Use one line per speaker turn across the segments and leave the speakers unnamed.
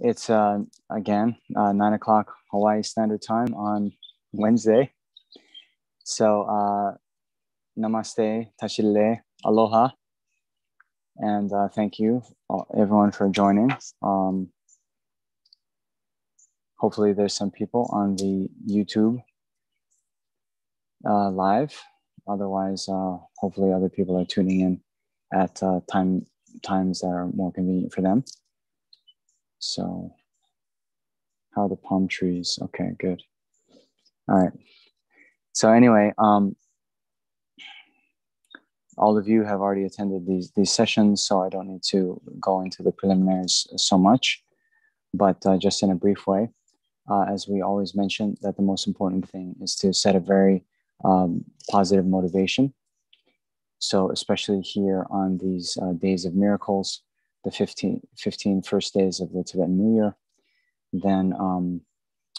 It's again 9 o'clock Hawaii Standard Time on Wednesday. So namaste, tashile, aloha, and thank you everyone for joining. Hopefully there's some people on the YouTube live. Otherwise, hopefully other people are tuning in at times that are more convenient for them. So, how are the palm trees? Okay, good. All right. So anyway, all of you have already attended these sessions, so I don't need to go into the preliminaries so much. But just in a brief way, as we always mention, that the most important thing is to set a very positive motivation. So especially here on these days of miracles, the 15 first days of the Tibetan New Year, then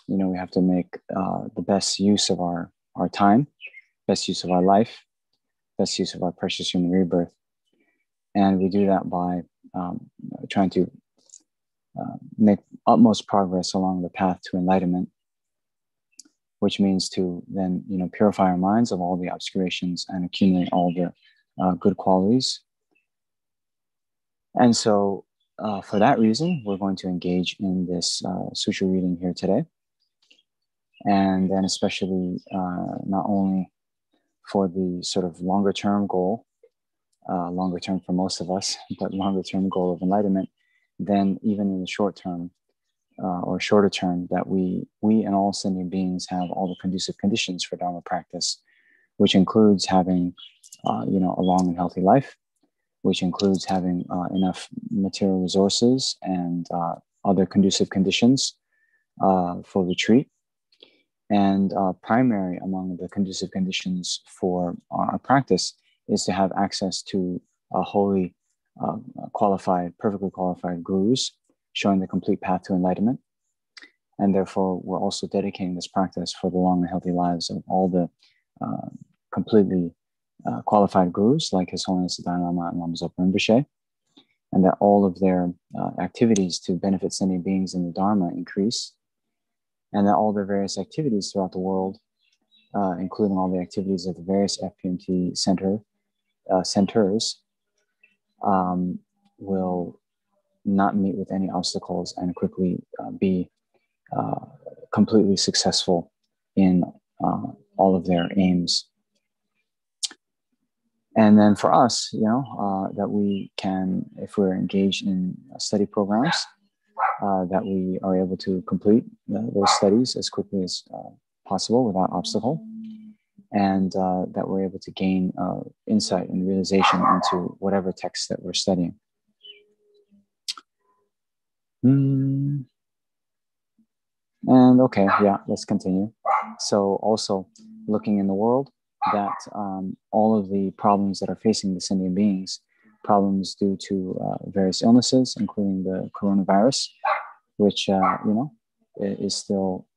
we have to make the best use of our time, best use of our life, best use of our precious human rebirth. And we do that by trying to make utmost progress along the path to enlightenment, which means to then, purify our minds of all the obscurations and accumulate all the good qualities. And so for that reason, we're going to engage in this sutra reading here today. And then especially not only for the sort of longer term goal, longer term for most of us, but longer term goal of enlightenment, then even in the short term or shorter term, that we and all sentient beings have all the conducive conditions for Dharma practice, which includes having, a long and healthy life, which includes having enough material resources and other conducive conditions for retreat. And primary among the conducive conditions for our practice is to have access to holy, perfectly qualified gurus showing the complete path to enlightenment. And therefore, we're also dedicating this practice for the long and healthy lives of all the completely qualified gurus like His Holiness the Dalai Lama and Lama Zopa Rinpoche, and that all of their activities to benefit sentient beings in the Dharma increase, and that all their various activities throughout the world, including all the activities of the various FPMT centers, will not meet with any obstacles and quickly be completely successful in all of their aims. And then for us, that we can, if we're engaged in study programs, that we are able to complete those studies as quickly as possible without obstacle, and that we're able to gain insight and realization into whatever text that we're studying. And okay, let's continue. So also looking in the world, that all of the problems that are facing the sentient beings, problems due to various illnesses, including the coronavirus, which, is still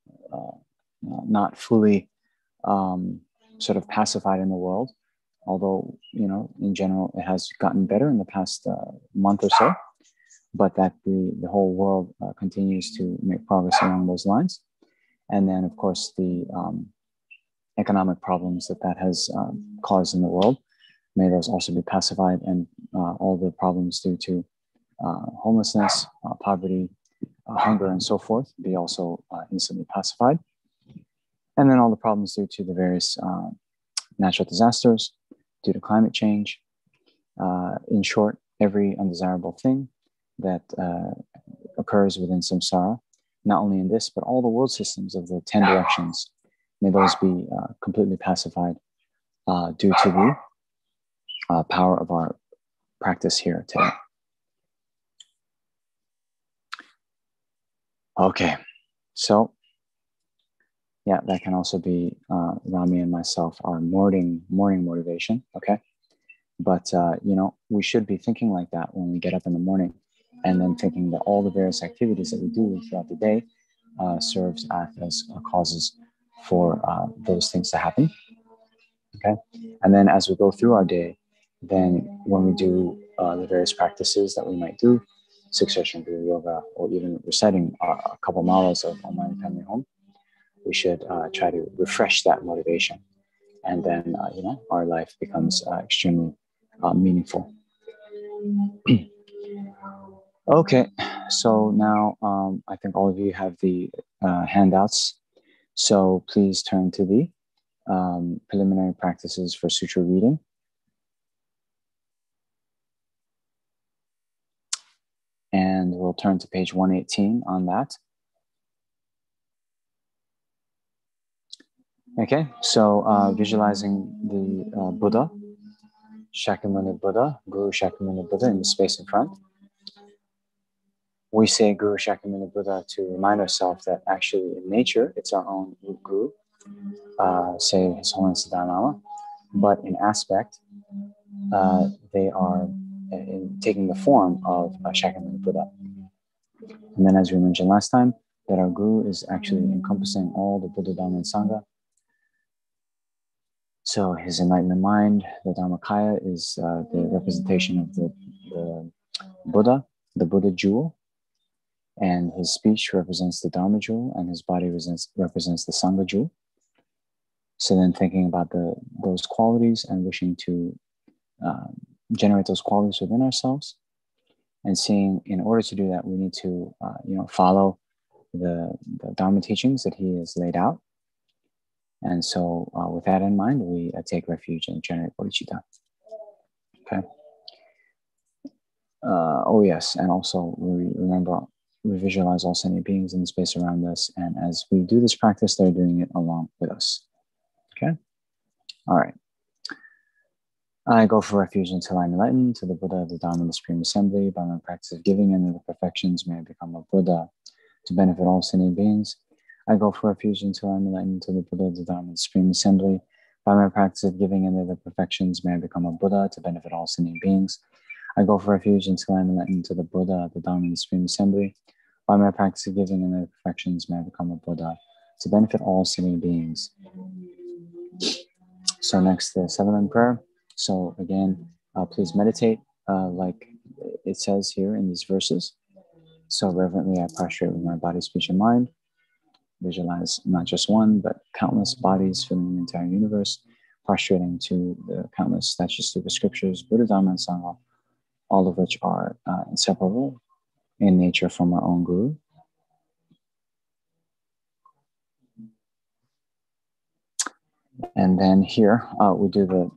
not fully sort of pacified in the world, although, in general, it has gotten better in the past month or so, but that the whole world continues to make progress along those lines. And then, of course, the economic problems that has caused in the world, may those also be pacified, and all the problems due to homelessness, poverty, hunger, and so forth be also instantly pacified. And then all the problems due to the various natural disasters, due to climate change. In short, every undesirable thing that occurs within samsara, not only in this, but all the world systems of the 10 directions, may those be completely pacified due to the power of our practice here today. Okay, so that can also be Rami and myself, our morning motivation. Okay, but we should be thinking like that when we get up in the morning, and then thinking that all the various activities that we do throughout the day serves as causes for those things to happen. Okay, and then as we go through our day, then when we do the various practices that we might do, succession Guru Yoga, or even reciting a couple malas of Om Mani Padme Hum, we should try to refresh that motivation. And then, our life becomes extremely meaningful. Okay, so now I think all of you have the handouts. So please turn to the preliminary practices for sutra reading. And we'll turn to page 118 on that. Okay, so visualizing the Buddha, Shakyamuni Buddha, Guru Shakyamuni Buddha in the space in front. We say Guru Shakyamuni Buddha to remind ourselves that actually in nature, it's our own Guru, say His Holiness the Dalai Lama, but in aspect, they are taking the form of Shakyamuni Buddha. And then as we mentioned last time, that our Guru is actually encompassing all the Buddha, Dhamma, and Sangha. So his enlightenment mind, the Dharmakaya, is the representation of the Buddha, the Buddha jewel. And his speech represents the Dharma jewel, and his body represents the Sangha jewel. So then thinking about those qualities and wishing to generate those qualities within ourselves, and seeing in order to do that, we need to follow the Dharma teachings that he has laid out. And so with that in mind, we take refuge and generate bodhicitta. Okay. Oh yes, and also we visualize all sentient beings in the space around us, and as we do this practice, they're doing it along with us. Okay? All right. I go for refuge until I'm enlightened, to the Buddha, the Dharma, the Supreme Assembly. By my practice of giving and the perfections, may I become a Buddha to benefit all sentient beings. I go for refuge until I'm enlightened, to the Buddha, the Dharma, the Supreme Assembly. By my practice of giving and the perfections, may I become a Buddha to benefit all sentient beings. I go for refuge until I'm enlightened, to the Buddha, the Dharma, and the Supreme Assembly. By my practice of giving and the perfections, may I become a Buddha to benefit all sentient beings. So next, the seventh prayer. So again, please meditate like it says here in these verses. So reverently I prostrate with my body, speech, and mind. Visualize not just one, but countless bodies filling the entire universe, prostrating to the countless statues through the scriptures, Buddha, Dharma, and Sangha, all of which are inseparable in nature from our own Guru. And then here we do the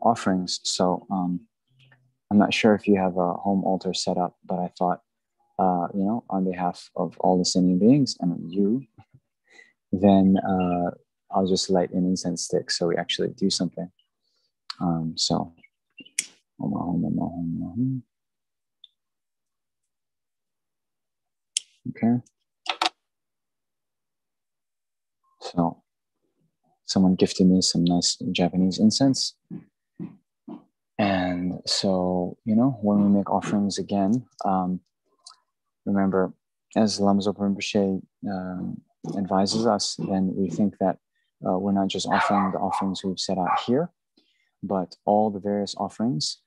offerings. So I'm not sure if you have a home altar set up, but I thought, on behalf of all the sentient beings and you, then I'll just light an incense stick so we actually do something. So, okay. So, someone gifted me some nice Japanese incense. And so, when we make offerings again, remember, as Lama Zopa Rinpoche advises us, then we think that we're not just offering the offerings we've set out here, but all the various offerings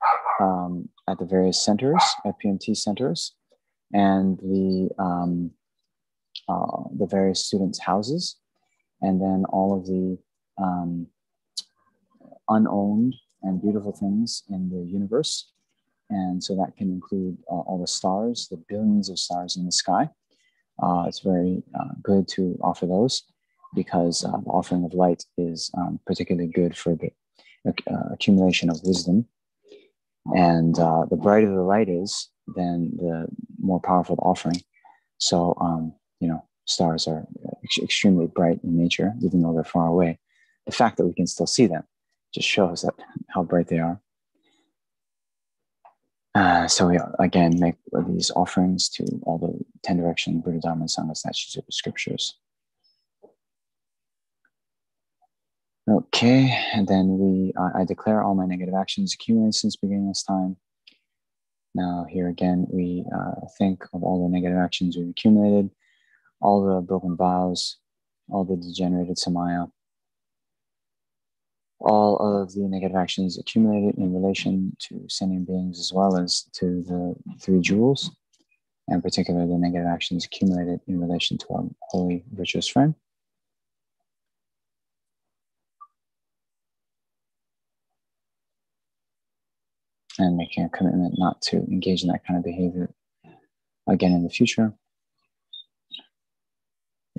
at the various centers, at PMT centers, and the various students' houses, and then all of the unowned and beautiful things in the universe. And so that can include all the stars, the billions of stars in the sky. It's very good to offer those because the offering of light is particularly good for the accumulation of wisdom. And the brighter the light is, then the more powerful the offering. So, stars are extremely bright in nature, even though they're far away. The fact that we can still see them just shows that how bright they are. So we again make these offerings to all the 10 direction Buddha, Dharma, and Sangha statues of the scriptures. Okay, and then I declare all my negative actions accumulated since beginning this time. Now here again, we think of all the negative actions we've accumulated, all the broken vows, all the degenerated samaya, all of the negative actions accumulated in relation to sentient beings as well as to the three jewels. and particularly the negative actions accumulated in relation to our holy, virtuous friend. And making a commitment not to engage in that kind of behavior again in the future.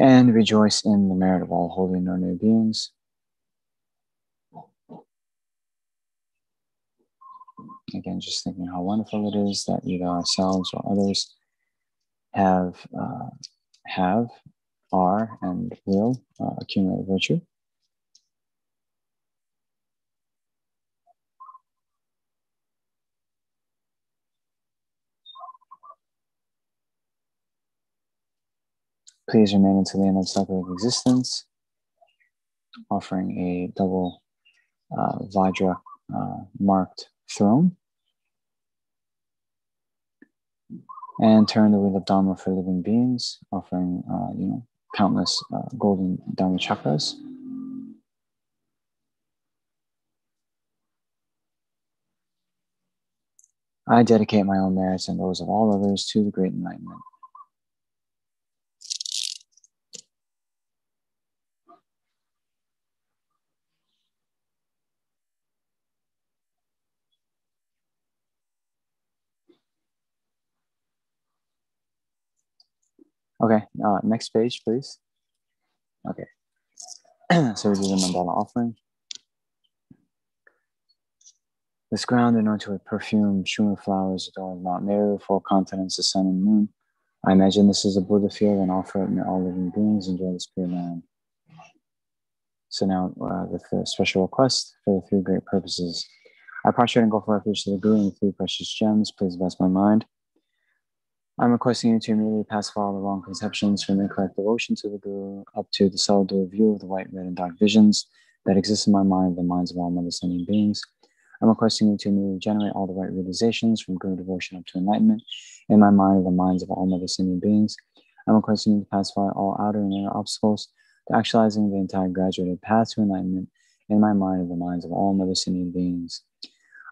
And rejoice in the merit of all holy and ordinary beings. Again, just thinking how wonderful it is that either ourselves or others have, are, and will accumulate virtue. Please remain until the end of the cycle of existence, offering a double Vajra marked throne. And turn the wheel of Dharma for living beings, offering countless golden Dharma chakras. I dedicate my own merits and those of all others to the great enlightenment. Okay, next page, please. Okay, so we do the mandala offering. This ground anointed with perfume, shuma flowers adorned Mount Meru, 4 continents, the sun and moon. I imagine this is a Buddha field and offer it, may all living beings enjoy the spirit land. So now, with the special request for the 3 great purposes, I prostrate and go for refuge to the Guru and the 3 precious gems. Please bless my mind. I'm requesting you to immediately pacify all the wrong conceptions from incorrect devotion to the Guru up to the subdue view of the white, red, and dark visions that exist in my mind, the minds of all understanding beings. I'm requesting you to immediately generate all the right realizations from Guru devotion up to enlightenment in my mind, the minds of all understanding beings. I'm requesting you to pacify all outer and inner obstacles to actualizing the entire graduated path to enlightenment in my mind and the minds of all understanding beings.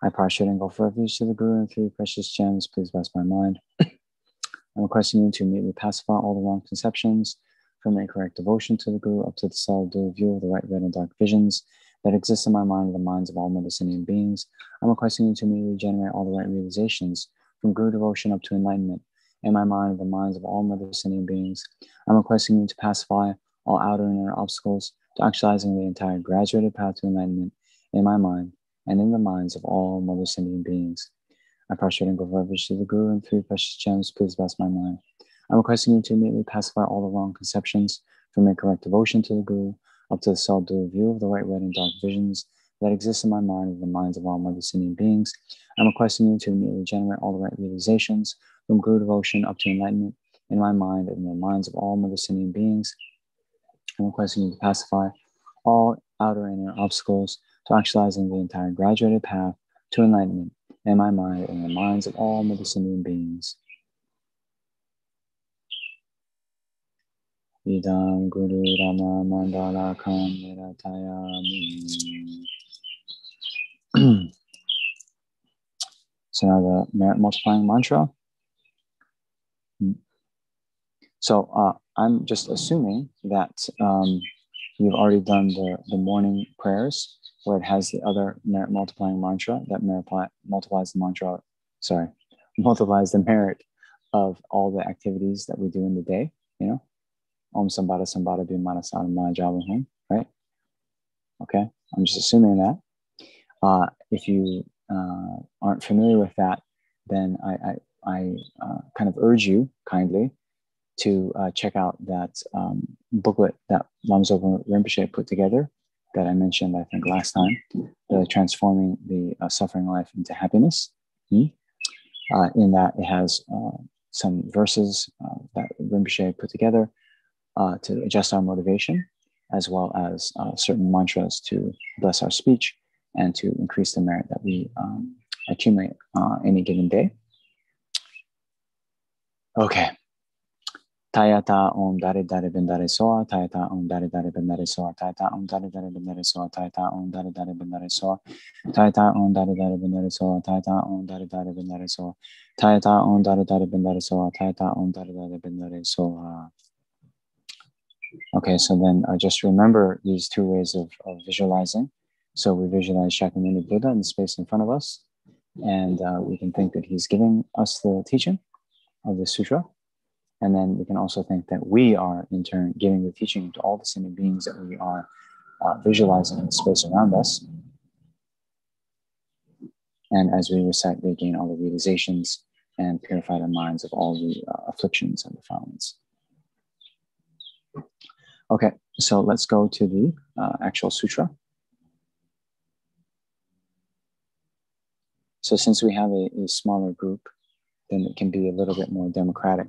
I prostrate and go for refuge to the Guru and 3 precious gems. Please bless my mind. I'm requesting you to immediately pacify all the wrong conceptions from incorrect devotion to the Guru up to the subdue view of the white, red, and dark visions that exist in my mind and the minds of all understanding beings. I'm requesting you to immediately generate all the right realizations from Guru devotion up to enlightenment in my mind and the minds of all understanding beings. I'm requesting you to pacify all outer and inner obstacles to actualizing the entire graduated path to enlightenment in my mind and in the minds of all understanding beings. I prostrate and go for refuge to the Guru and 3 precious gems. Please bless my mind. I'm requesting you to immediately pacify all the wrong conceptions from incorrect devotion to the Guru up to the subdue view of the white, red, and dark visions that exist in my mind and the minds of all understanding beings. I'm requesting you to immediately generate all the right realizations from Guru devotion up to enlightenment in my mind and in the minds of all understanding beings. I'm requesting you to pacify all outer and inner obstacles to actualizing the entire graduated path to enlightenment in my mind and in the minds of all understanding beings. Idam Guru Rama Mandala Kameratayami. So now the merit multiplying mantra. So I'm just assuming that you've already done the morning prayers where it has the other merit multiplying mantra that multiplies the mantra, multiplies the merit of all the activities that we do in the day, Om Sambhada Sambhada Bhimanasana Manajava Hum, right? Okay, I'm just assuming that. If you aren't familiar with that, then I kind of urge you kindly to check out that booklet that Lama Zopa Rinpoche put together that I mentioned, I think, last time, the Transforming the Suffering Life into Happiness. In that it has some verses that Rinpoche put together to adjust our motivation, as well as certain mantras to bless our speech and to increase the merit that we accumulate any given day. Okay. Tayata om dari dari bendare soa, tayata om dari dari bendare soa, tayata om dari dari bendare soa, tayata om dari dari bendare soa, tayata om dari dari bendare soa, tayata om dari dari bendare soa, tayata om dari dari bendare soa, tayata om dari dari bendare soa. Okay, so then just remember these two ways of visualizing. So we visualize Shakyamuni Buddha in the space in front of us, and we can think that he's giving us the teaching of the sutra. And then we can also think that we are, in turn, giving the teaching to all the sentient beings that we are visualizing in the space around us. And as we recite, they gain all the realizations and purify their minds of all the afflictions and defilements. Okay, so let's go to the actual sutra. So since we have a smaller group, then it can be a little bit more democratic.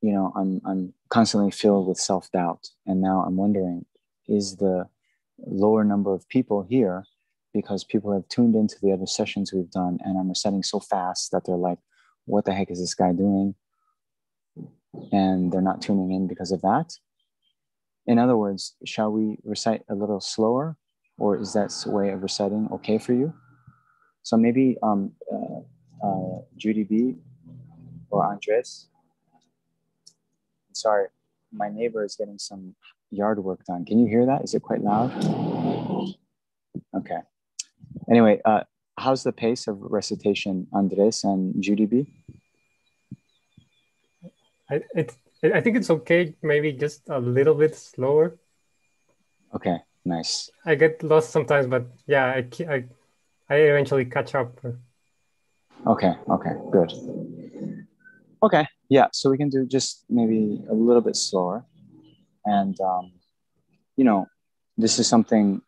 You know, I'm constantly filled with self-doubt. And now I'm wondering, is the lower number of people here because people have tuned into the other sessions we've done and I'm reciting so fast that they're like, what the heck is this guy doing? And they're not tuning in because of that. In other words, shall we recite a little slower, or is that way of reciting okay for you? So maybe Judy B or Andres. Sorry, my neighbor is getting some yard work done. Can you hear that? Is it quite loud? Okay. Anyway, how's the pace of recitation, Andres and Judy B?
I think it's okay, maybe just a little bit slower.
Okay, nice.
I get lost sometimes, but yeah, I eventually catch up.
Okay, good. Okay, yeah, so we can do just maybe a little bit slower. And, you know, this is something,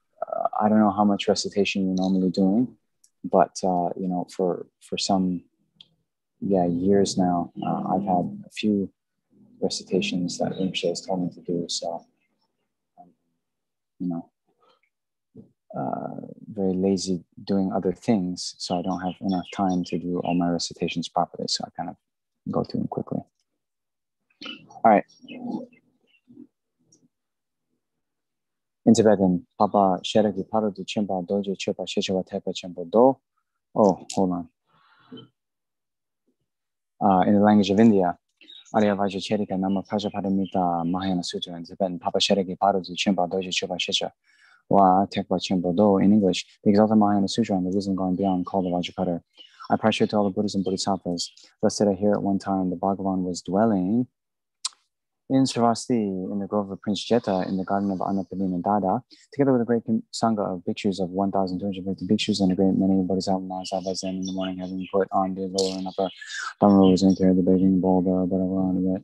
I don't know how much recitation you're normally doing, but, you know, for some, years now, I've had a few recitations that Rinpoche has told me to do. So, you know, very lazy doing other things. So I don't have enough time to do all my recitations properly. So I kind of go through them quickly. All right. In Tibetan, Papa Sheraki Paro du Chimpa Dojo Chopa Shechewa Tepa Chimpo Do. Oh, hold on. In the language of India, Arya Vajra Cherika Nama Prajaparamita Mahayana Sutra. In Tibetan, Papa Sheraki Paro du Chimpa Dojo Chopa Shechewa. In English, the Exalted Mahayana Sutra and the Wisdom Going Beyond, called the Vajrapada. I prostrate to all the Buddhas and Bodhisattvas. Thus did I hear at one time the Bhagavan was dwelling in Sravasti, in the grove of Prince Jeta, in the garden of Anapadina Dada, together with a great sangha of bhikshus of 1,250 bhikshus and a great many bodhisattvas, and in the morning having put on the lower and upper rows and carried the begging bowl, the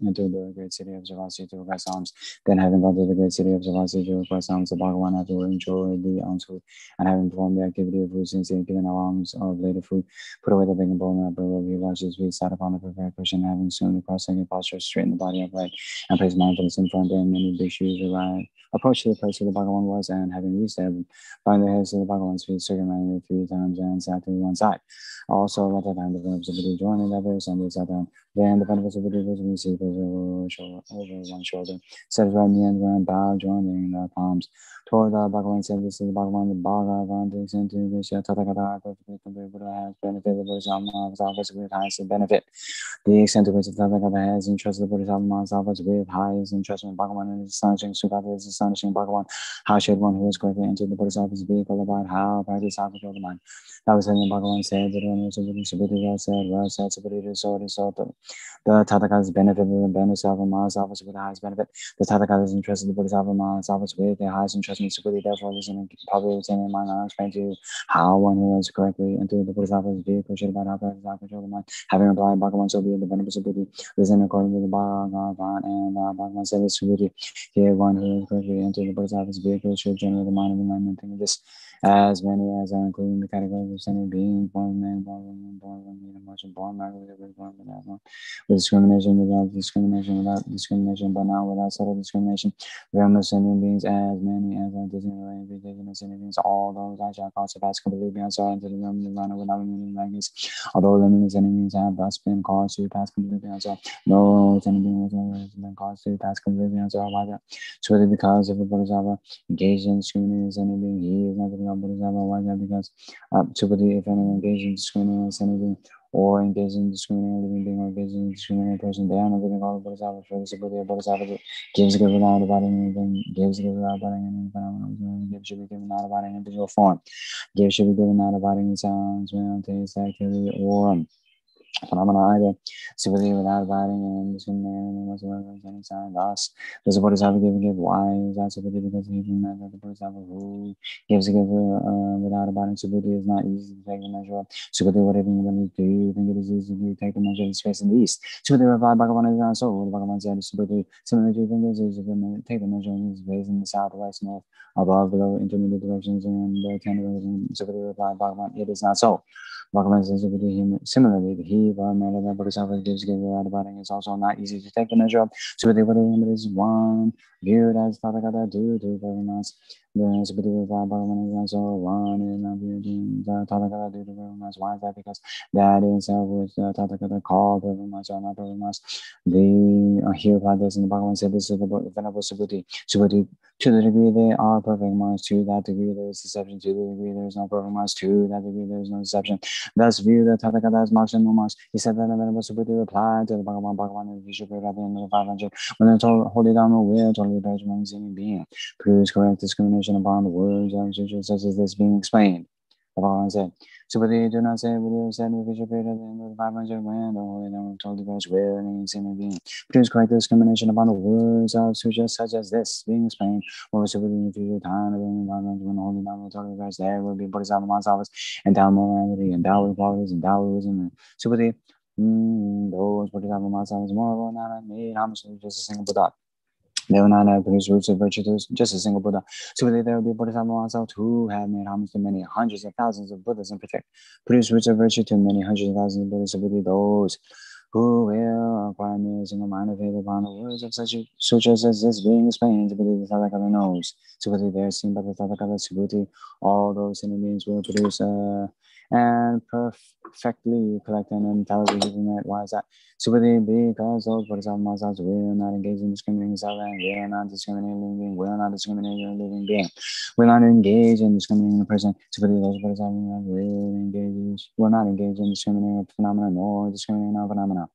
entered the great city of Sravasti to request alms. Then having gone to the great city of Sravasti to request alms, the Bhagavan afterward enjoyed the alms food, and having performed the activity of food since he had given alms of later food, put away the begging bowl and upper row, he washed his feet, sat upon the prepared cushion, having soon the cross-legged posture, straightened the body upright, and placed mindfulness in front, and many bhikshus arrived, approached to the place where the Bhagavan was, and having reached there, bound the heads of the Bhagavan's feet, circumvented 3 times, and sat to one side. Also, at that time, the benefits of Buddha joined in others, and they sat down. Then the benefits of Buddha was received over one shoulder, set his right knee and went bowed, joining the palms toward the Bhagavan. Said, "This is the Bhagavan, the Bhagavan, the extent to which Tathagata, perfectly Buddha has benefited the Bodhisattva with highest benefit. The extent to which the Tathagata has entrusted the Bodhisattva with highest entrustment. Bhagavan is astonishing. Sukata is astonishing. Bhagavan, how should one who has correctly entered the Bodhisattva's vehicle about how practice how control the mind?" That was something Bhagavan said. That one was Subhudha said, well said, Subhudha so the Tathagata's benefit of the Bodhisattva Mahasattvas with the highest benefit. The Tathagata is entrusted the Bodhisattva Mahasattvas with the highest entrustment. Subhudha, therefore, listening, probably retaining in mind, I'll explain to you how one who has correctly entered the Bodhisattva's vehicle should about how practice how control the mind. Having replied, Bhagavan, so be it, the benefits of Buddhi, listen according to the Bhagavan, and Bhagavan said this to Buddhi. Here, one who has correctly entered the Bodhisattva's vehicle should generate the mind of enlightenment. Think of this as many as are including the categories of sentient beings, born man, born woman, born woman, emotion, born miraculous, born without one, with discrimination, without discrimination, without discrimination, but not without subtle discrimination. Realm of sentient beings, as many as are distinct representation of sentient beings, all those I shall cause to pass completely beyond sorrow into the realm of nirvana without removing like although limited sentient beings have thus been caused to pass completely beyond sorrow, no sentient being whatsoever has been caused to pass completely beyond sorrow. Why that? So whether because of a Bodhisattva engaged in discriminating anything, he is not to become Bodhisattva. Why is that? Because typically, if anyone engaged in discriminating anything, or engaged in discriminating a living being, or engaged in discriminating a person, they are not living all the Bodhisattva. For this ability of Bodhisattva gives a gift without abiding anything, gives a gift without abiding any phenomenon, gives should be given without abiding in visual form, gives should be given without abiding in sounds, smell, taste, activity, or phenomena either, simply without abiding and discriminating whatsoever is any sign. Thus, does the Bodhisattva give a gift? Why is that simply because he can measure the Bodhisattva who gives a gift without abiding? Subbuddhi is not easy to take the measure of. Subbuddhi, what do you think it is easy to take the measure of the space in the east? Subbuddhi replied, Bhagavan is not so. What Bhagavan said is Subbuddhi, similarly, do you think it is easy to take the measure of the space in the south, west, north, above, below, intermediate directions, and the 10 directions? Subbuddhi replied, Bhagavan, it is not so. Bhagavan says, similarly, he, the Bodhisattva gives without abiding is also not easy to take the measure of. Subbuddhi, what is one, viewed as Tathagata do very much. The Subbuddhi Bhagavan is also one, is not viewed as Tathagata do very much. Why is that? Because that is which Tathagata called very much or not very much. He replied this, and the Bhagavan said, this is the Venerable Subbuddhi. Subbuddhi, to the degree they are perfect minds, to that degree there is deception, to the degree there is no perfect minds, to that degree there is no deception. Thus view the Tathagata as marks and no marks. He said that the Venerable Subbuddhi replied to the Bhagavan is Vishnu at the end of the 500. When the Holy Dharma will totally perish among human beings, proves correct discrimination upon the words of Sutra such as this being explained. The Bhagavan said, Subbuddhi, do not say what you said with Vishnu at the end of the 500 when the Holy Dharma totally perish will among human beings, proves correct discrimination upon the words of Sutra such as this being explained. Or Subbuddhi in the future time of the 500 when the Holy Dharma totally perish, there will be Bodhisattva Mahasattvas, endowed morality, endowed with qualities, endowed with wisdom. Subbuddhi, those Bodhisattva Mahasattvas more will not have made homage to just a single Buddha. They will not have produced roots of virtue to just a single Buddha. Subbuddhi, there will be Bodhisattva Mahasattvas who have made homage to many hundreds of thousands of Buddhas in particular, produce roots of virtue to many hundreds of thousands of Buddhas. Subbuddhi, those who will acquire mere single mind of faith upon the words of such sutras as this being explained. Subbuddhi, the Tathagata knows. Subbuddhi, there seen by the Tathagata. Subbuddhi, all those human beings will produce and perfectly collect an intelligent human. Why is that? Subbuddhi, because those Bodhisattva Mahasattvas will not engage in discriminating self and will not discriminate a living being, will not discriminate a living being, will not engage in discriminating a person. Subbuddhi, those Bodhisattva will not engage in discriminating a phenomena nor discriminating a phenomena.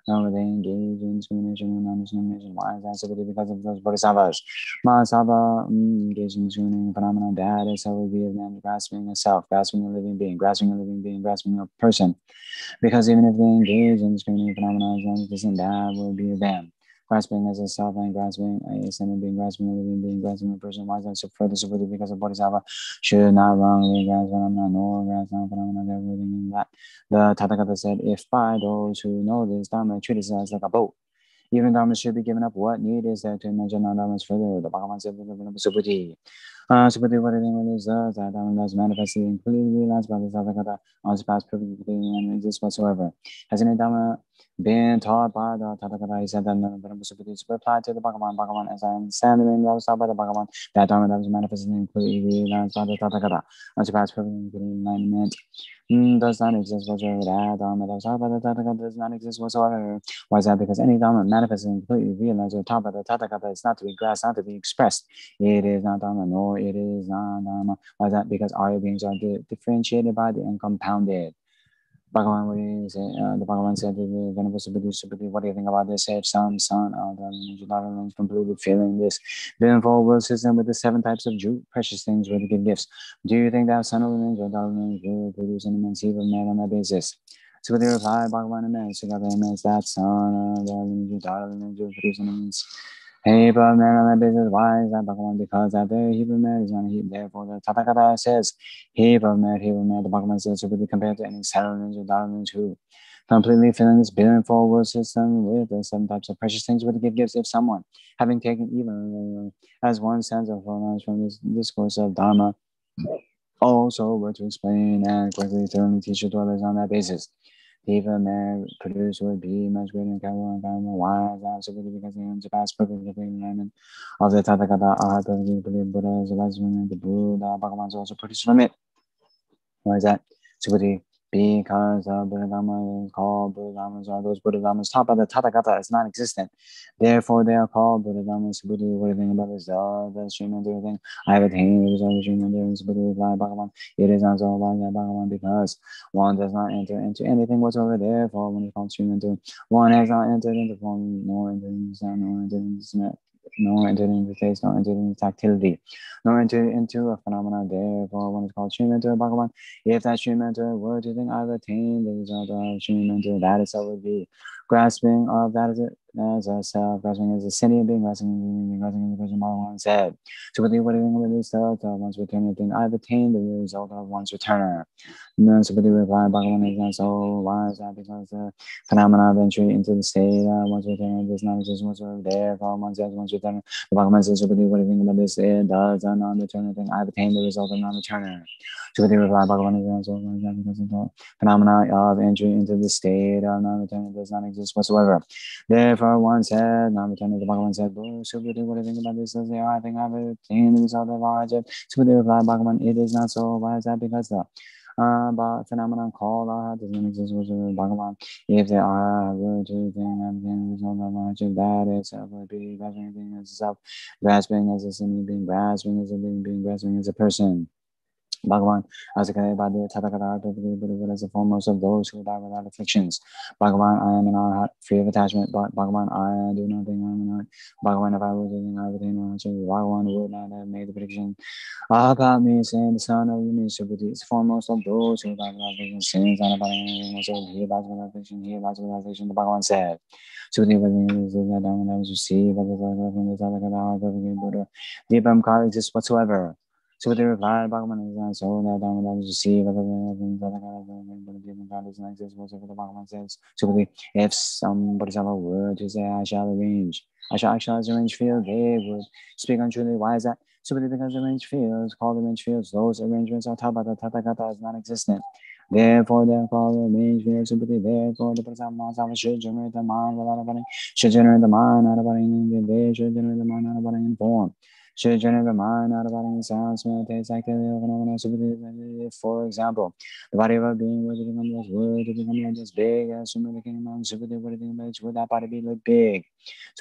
No, they engage in discrimination and non-discrimination. Why is that? Subbuddhi, because of those Bodhisattvas. Mahasattva engaged in discriminating phenomena, that is how it would be of them grasping a self, grasping a living being, grasping a living being, grasping a person. Because even if they engage in discriminating phenomena as non-existent, that will be of them. Grasping as a self and grasping a sentient being, grasping a living being, grasping a person. Why is that so further Subbuddhi? Because of Bodhisattva should not wrongly grasp phenomena nor grasp non-phenomena. Therefore, thinking that the Tathagata said, if by those who know this Dharma treat it as like a boat, even Dharma should be given up. What need is there to mention non-Dharmas further? The Bhagavan said, Subbuddhi. Subbuddhi, what is that Dharma does manifestly and clearly realized by the Tathagata on past perfectly and exists whatsoever. Has any Dharma been taught by the Tathagata? He said that the Venerable Subbuddhi replied to the Bhagavan, as I understand the meaning that was taught by the Bhagavan, that Dharma that was manifestly and clearly realized by the Tathagata on past perfectly including enlightenment. Does not exist whatsoever. That Dharma that was taught by the Tathagata does not exist whatsoever. Why is that? Because any Dharma manifested and completely realized or taught by the Tathagata is not to be grasped, not to be expressed. It is not Dharma, nor it is not Dharma. Why is that? Because Arya beings are differentiated by the uncompounded. Bhagavan, what do you say? The Bhagavan said to the Venerable Subbuddhi, what do you think about this? If some son of the Daughter completely feeling this being full world system with the 7 types of precious things where to give gifts, do you think that son of the or daughter will produce an immense heap of merit on that basis? Subbuddhi replied, Bhagavan immense, that son of the daughter will produce an immense heap of merit on that basis. Why is that, Bhagavan? Because that very heap of merit is on a heap. Therefore, the Tathagata says, heap of merit. The Bhagavan says, Subbuddhi compared to any settlements or darlings who completely filling this billion-fold world system with the 7 types of precious things would give gifts if someone, having taken even as one sense of knowledge from this discourse of Dharma, Also, were to explain and quickly thoroughly teach the dwellers on that basis. Diva may produce would be much greater in Kaiwa and Kaiwa. Why is absolutely because they surpass perfectly the environment of the Tathagata are perfectly believed Buddha is the wise woman, the Buddha Bhagavan is also produced from it. Why is that? Subhuti, because Buddha Dhamma is called Buddha Dhammas are those Buddha Dhammas taught by the Tathagata is non-existent. Therefore, they are called Buddha Dhammas. Subhuti, what do you think about this? The Srimad thing. I have attained the result of Srimad Subhuti replied Bhagavan. It is not so by Bhagavan because one does not enter into anything whatsoever. Therefore, when it comes to Srimad, one has not entered into form, nor entered into sound, nor entered into smell, nor entered into taste, nor entered into tactility, nor entered into a phenomenon. Therefore, when it's called Srimad Bhagavan, if that stream mentor were to think I've attained the result of stream mentor, that itself would be grasping of that as a self, grasping as a sentient being, grasping as a person Bhagavan said. So what do you think about this thought of one's returner thing? I've attained the result of one's returner. No, so the reply Bhagavan is not so. Why is that? Because the phenomena of entry into the state one's returner does not exist whatsoever. Therefore, one says one's returner. The Bhagavan says, so what do you think about this? It does a non-returner thing. I've attained the result of non-returner. So the reply Bhagavan is also because the phenomena of entry into the state of non-returning does not exist whatsoever. Therefore, one said, non-returning, the Bhagavan said, Subhuti, what do you think about this? Says, I think I've attained the result of Arajat. Subhuti replied Bhagavan, it is not so. Why is that? Because the phenomenon called Arhat does not exist whatsoever. Bhagavan, if there are were to think I've attained the result of Arajat, that itself would be grasping being as a self, grasping as a sentient being, grasping as a being, grasping as a person. Bhagavan, as a Bhagavad Tathagata, Buddha is the foremost of those who die without afflictions. Bhagavan, I am an arhat, free of attachment, but Bhagavan, I do not think I am an arhat. Bhagavan, if I were to think I would think Bhagavan would not have made the prediction about me, saying the son of me, Subhuti is foremost of those who die without afflictions, sins and about anything, so he abides without affliction, he abides without affliction, the Bhagavan said. Subhuti was that was received, but the Tathagata, Buddha, Deepam Kar exists whatsoever. So they replied, Bhagavan is not so that Dhamma that is received, but the given God does not exist, whatsoever the Bhagavan says. So if some Bodhisattva were to say, I shall arrange fields, they would speak untruly. Why is that? So because arranged fields, called arranged fields, those arrangements are taught by the Tathagata as non-existent. Therefore, they are called arranged fields. Therefore, the Bodhisattva should generate the mind without abiding, should generate the mind out of abiding, they should generate the mind out of abiding form. Should generate the mind out of body sound, smell, taste, activity, phenomena, for example, the body of a being were to become like as big as the kingdom of Subhuti would think would that body be like big?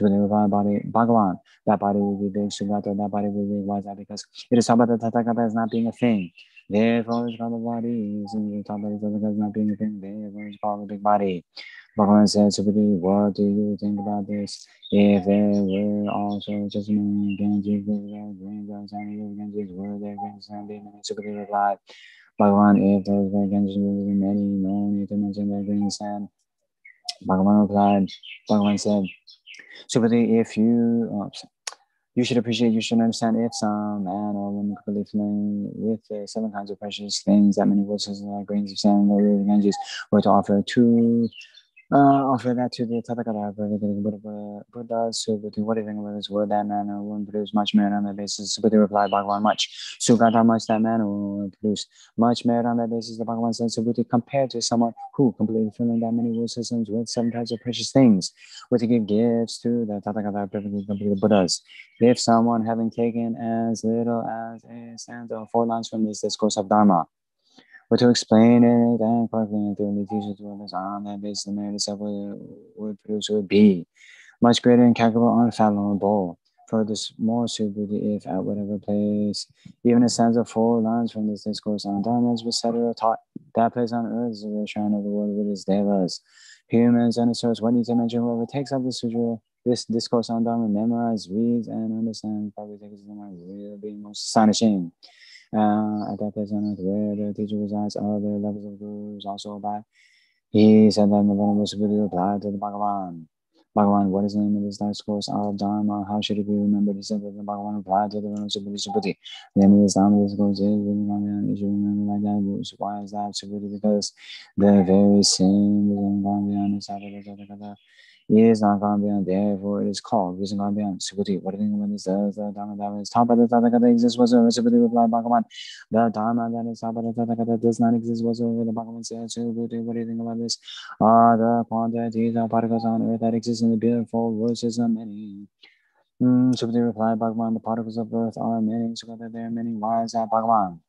Subhuti body Bhagavan, that body will be big, Sugata, that body will be big. Why is that? Because it is taught by the Tathagata as not being a thing. Therefore, it's called the body. It's taught by the Tathagata as not being a thing. Therefore, it's called the big body. Bhagavan said, Subhuti, what do you think about this? If there were also just many Ganges, grains of Ganges, were there grains of many? Subhuti replied, Bhagavan, if those Ganges were many, no need to mention their grains and Bhagavan replied, Bhagavan said, Subhuti, if you should appreciate, you should understand if some man or woman could live with 7 kinds of precious things that many voices grains of sand or Ganges were to offer that to the Tathagata, Buddha, Subhuti, what do you think about this? Would that man or woman produce much merit on that basis? Subhuti replied, Bhagavan, much. Sugata, much that man will produce much merit on that basis. The Bhagavan said, Subhuti, compared to someone who completely filling that many world systems with 7 types of precious things, were to give gifts to the Tathagata, perfectly completed Buddhas. If someone having taken as little as a stanza or 4 lines from this discourse of Dharma, but to explain it and correctly and thoroughly teach it to others on that basis, the merit itself would produce would be much greater, incalculable, unfathomable. Furthermore, Subhuti, if at whatever place, even a stanza of 4 lines from this discourse on Dharma was said or taught, that place on earth is the shrine of the world with its devas, humans, and associates. What needs to mention? Whoever takes up this discourse on Dharma, memorizes, reads, and understands, probably takes it to mind, will be most astonishing. At that place on earth where the teacher resides, other levels of gurus also abide. He said that the Venerable Subhuti replied to the Bhagavan. Bhagavan, what is the name of this discourse of Dharma? How should it be remembered? He said that the Bhagavan replied to the Venerable Subhuti. The name of this Dharma discourse is you should remember like that. Why is that, Subhuti? Because the very same is on the other side of the It is not gone beyond, therefore it is called reason gone beyond. Subhuti, what do you think about this? The Dharma that is taught by the Tathagata exists was over. Subhuti replied, Bhagavan, the Dharma that is taught by the Tathagata does not exist was over. The Bhagavan said, Subhuti, what do you think about this? Are the quantities of particles on earth that exist in the beautiful verses are many? Subhuti replied, Bhagavan, the particles of earth are many, so that there are many. Why is that, Bhagavan?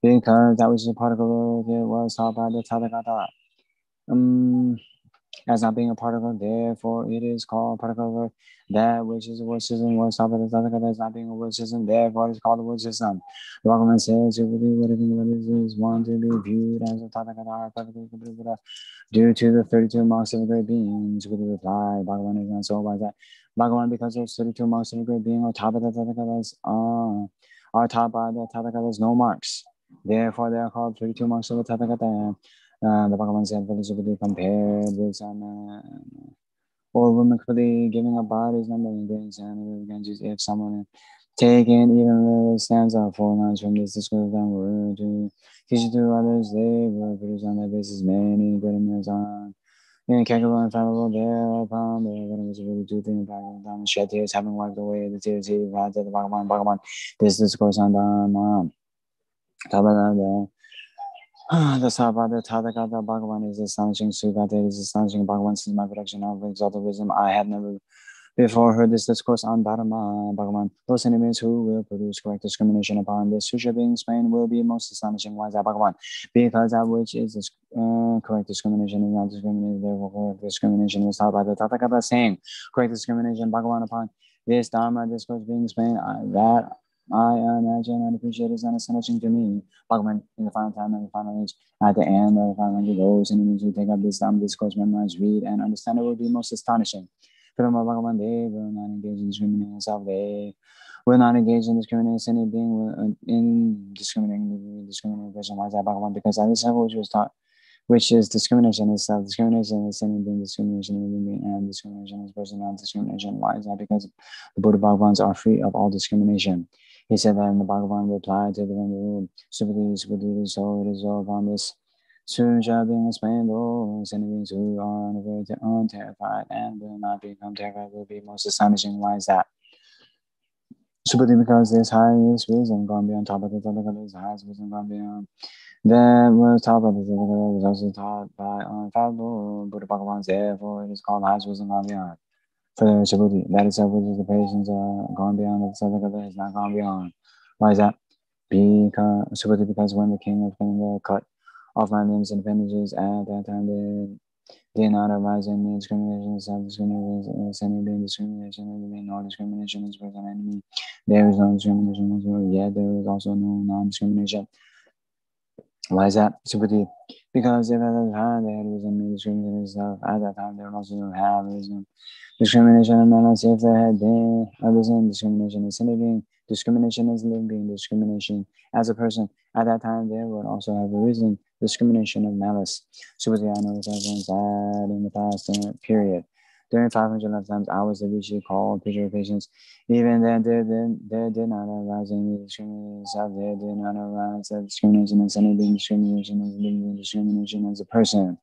Because that which is a particle of earth, it was taught by the Tathagata. As not being a particle, therefore it is called particle of earth. That which is a word system was taught by the Tathagata as not being a word system, therefore it is called a word system. The Bhagavan says, what do you think about this is one to be viewed as a Tathagata or particle due to the 32 marks of a great being. With the reply, Bhagavan is not so by that. Bhagavan, because those 32 marks of a great being are taught by the Tathagatas, are taught by the Tathagatas no marks. Therefore, they are called 32 marks of the Tathagata. The Bhagavan said, compared with some or rhythmically giving a body's number of days, and we can just if someone taken even the stanza 4 lines from this discourse downward to teach it to others, they will produce on that basis many good amends on. Capable and infallible thereupon, they are going to really do things back shed tears, having wiped away the tears he had to the Bhagavan. This discourse on Dharma. The Sabhata Tathagata Bhagavan is astonishing. Sugata is astonishing. Bhagavan is my production of exalted wisdom. I had never before heard this discourse on Dharma. Bhagavan, those enemies who will produce correct discrimination upon this sutra being explained will be most astonishing. Why is that, Bhagavan? Because that which is correct discrimination is not discriminated. Therefore, correct discrimination was taught by the Tathagata saying correct discrimination, Bhagavan, upon this Dharma discourse being explained. That I imagine and appreciate is not astonishing to me. Bhagavan, in the final time and the final age, at the end of the final age, those enemies who take up this Dharma discourse, memorize, read, and understand it will be most astonishing. Brahma Bhagavan, they will not engage in discriminating themselves. They will not engage in discriminating any being in discriminating a person. Why is that, Bhagavan? Because that is which was taught, which is discrimination is self. Discrimination is any being, discrimination is being, and discrimination is personal discrimination. Why is that? Because the Buddha Bhagavans are free of all discrimination. He said that in the Bhagavan replied to the Venerable Subhuti, so it is all upon this. Soon shall being explained, those enemies who are unterrified and will not become terrified will be most astonishing. Why is that? Subhuti, because this highest wisdom gone beyond top of the Tathagata, is highest wisdom gone beyond. That was taught by the Tathagata was also taught by infallible Buddha Bhagavans, therefore it is called highest wisdom gone beyond. Further, Subhuti, that itself which is the patience gone beyond of the Tathagata is not gone beyond. Why is that? Because Subhuti, because when the king of Kanga cut off my limbs and appendages, at that time they did not arise any discrimination, self-discrimination, any being discrimination, nor discrimination is present in enemy. There is no discrimination whatsoever, yet there is also no non-discrimination. Why is that? Subhuti, because if at that time there was any discrimination itself, at that time there also have arisen discrimination and malice. If there had been arisen discrimination as any being, discrimination as a living being, discrimination as a person, at that time there would also have arisen discrimination of malice. Subhuti, I know that everyone said in the past period. During 500 lifetimes, I was the Rishi called preacher of patience. Even then, there did not arise any discrimination. There did not arise discrimination as any being, discrimination as a living, discrimination as a person.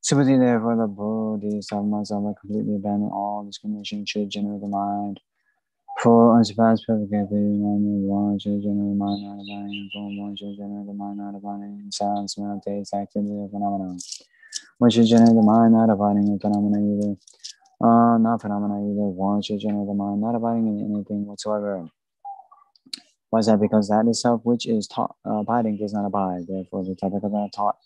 Subhuti, therefore, the Bodhisattva are completely abandoning all discrimination should generate the mind. For unsurpassed perfect one should generate the mind not abandoning, for one should generate the mind not abandoning sound, smell, taste, activity, or phenomena. One should generate the mind not abiding in phenomena either. Not phenomena either. One should generate the mind not abiding in anything whatsoever. Why is that? Because that itself which is taught, abiding does not abide. Therefore, the Tathagata taught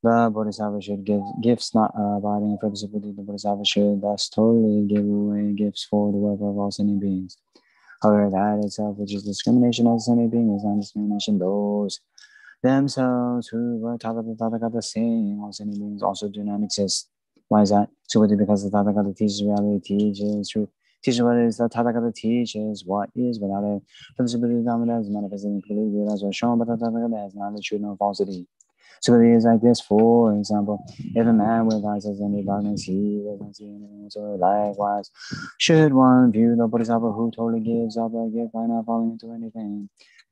the Bodhisattva should give gifts not abiding. For the Bodhisattva should thus totally give away gifts for the welfare of all sentient beings. However, that itself which is discrimination of sentient being is non-discrimination. Those themselves who were taught the Tathagata saying all sentient beings also do not exist. Why is that? Subhuti, because the Tathagata teaches reality, teaches truth. Teaches what is the Tathagata teaches what is without it. For the Subhuti Dhamma is manifested and clearly realized or shown, but the Tathagata has neither truth nor falsity. Subhuti is like this. For example, if a man with eyes is in the darkness, he does not see anything. So likewise, should one view the Bodhisattva who totally gives up a gift by not falling into anything.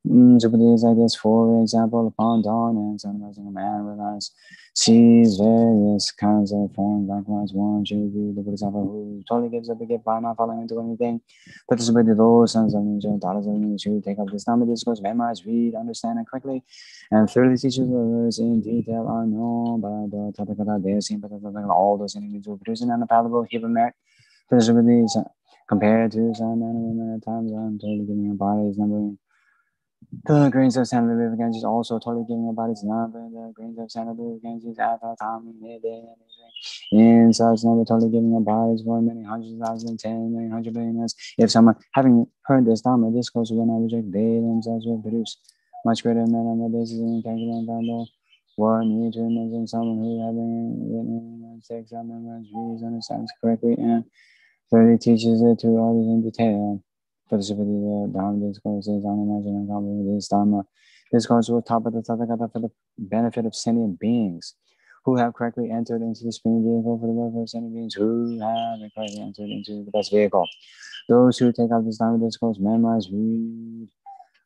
Subhuti is like this. For example, upon dawn and sunrising, a man with eyes sees various kinds of forms. Likewise, one should be the Bodhisattva who totally gives up the gift by not falling into anything. But the Subhuti, those sons of ninja, daughters of ninja, who take up this Dhamma discourse, memorize, read, understand it correctly, and thoroughly teach the words in detail are known by the Tathagata. They have seen all those individuals producing unpalatable human merit. For the Subhuti, compared to some men and women at times, I'm totally giving a body's number. The grains of sand of Ganges also totally giving a body's number. The grains of sand of Ganges at that time, midday, and evening. In such number, totally giving a body's for many hundreds, thousands, 10, many hundred billion years. If someone having heard this Dhamma discourse will not reject, they themselves will produce much greater men on the basis of incalculable and valuable. What need to mention someone who having written takes out memorized, reads, understands correctly, and thoroughly teaches it to others in detail. For the Subhuti, the Dhamma discourse is unimaginable and complicated. This Dhamma discourse will top of the Tathagata for the benefit of sentient beings who have correctly entered into the spring vehicle for the welfare of sentient beings who have correctly entered into the best vehicle. Those who take up this Dhamma discourse, memorize, read,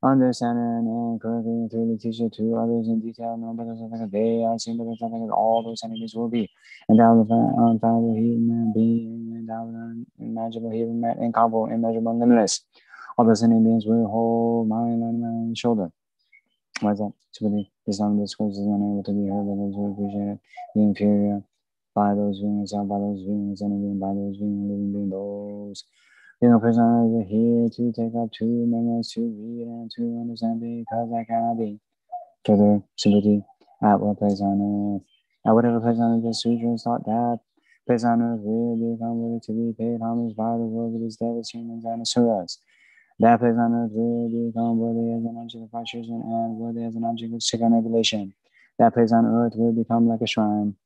understand, and correctly and thoroughly teach it to others in detail. No, but they are seen by the Tathagata. All those enemies will be endowed with unfathomable human being, endowed with unimaginable human, incomparable, immeasurable, limitless. All those sentient beings will hold my on the shoulder. Why is that? Subhuti, this Dhamma discourse is unable to be heard by those who appreciate it. The inferior by those viewing itself, by those viewing its enemy, by those viewing living being, those personas are here to take up, to memorize, to read, and to understand because I cannot be. Further, Subhuti, at what place on earth, at whatever place on earth the Sutra is taught, that place on earth will become worthy to be paid homage by the world of its devils, humans, and asuras. That place on earth will become worthy as an object of frustration and worthy as an object of circumambulation. That place on earth will become like a shrine.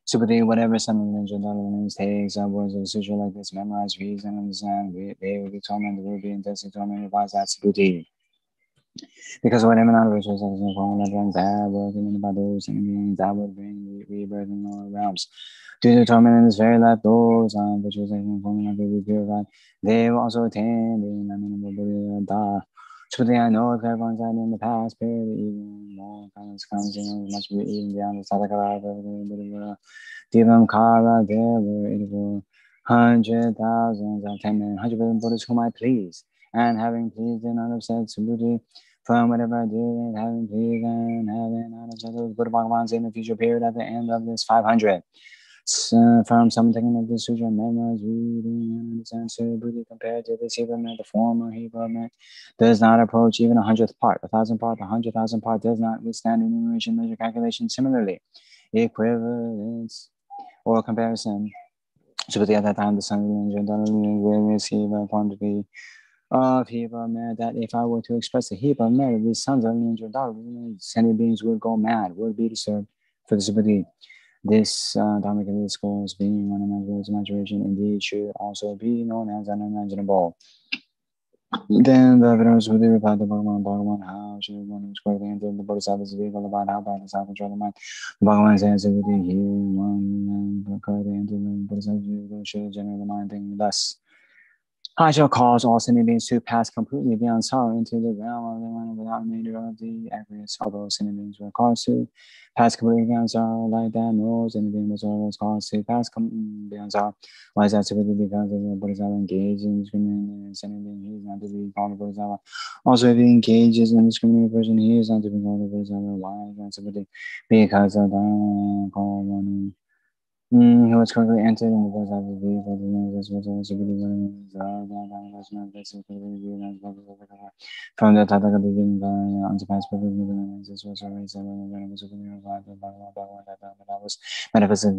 Subhuti, whatever some ninja takes up words of the sutra like this, memorize, reads, and understand, they will be tormented, will be intensely tormented by that Subhuti. Because whatever non-virtuous actions in form of like that will be by those and beings that would bring rebirth in lower realms. Due to torment in this very life, those virtuous actions in form of will be purified. They will also attain the unamenable Buddha. Truly, I know if everyone's had in the past period, even more kindness comes in, much even beyond the Sadhakara, Divam Kara, there were 84,000 of 10 million, 100 billion Buddhas whom I please. And having pleased and not upset Subhuti, from whatever I did, and having pleased and having not upset those Buddha Bhagavans in the future period at the end of this 500. From some taking of the sutra, memories, reading, and understand Subhuti compared to this Hebrew the former Hebrew does not approach even 100th part, 1,000 part, 100,000 part does not withstand enumeration, measure, calculation. Similarly, equivalence or comparison. Subhuti at that time, the son of the ninja will receive a quantity of Hebrew merit that if I were to express the Hebrew merit of these sons of ninja daughters, sentient beings would go mad, would be disturbed for the Subhuti. This Dhammic discourse, being unimaginable maturation, indeed should also be known as unimaginable. Then the veterans would reply to Bhagavan, how should one who's correctly entered the Bodhisattva's vehicle about how by the self-control of the mind? Bhagavan says, if we hear one correctly entered the Bodhisattva's vehicle should generate the mind thinking thus. I shall cause all sentient beings to pass completely beyond sorrow into the realm of the mind without remainder of the acquiesce. Although sentient beings were caused to pass completely beyond sorrow like that, no sentient being was caused to pass beyond sorrow. Why is that simply because of the Bodhisattva engaged in discriminating sentient being, he is not to be called a Bodhisattva. Also, if he engages in discriminating person, he is not to be called a Bodhisattva. Why is that simply because of the called one who was correctly entered in the voice of the view for the universe was also believed from the Tathagata being by unsurpassed perfect this was always said when it was manifested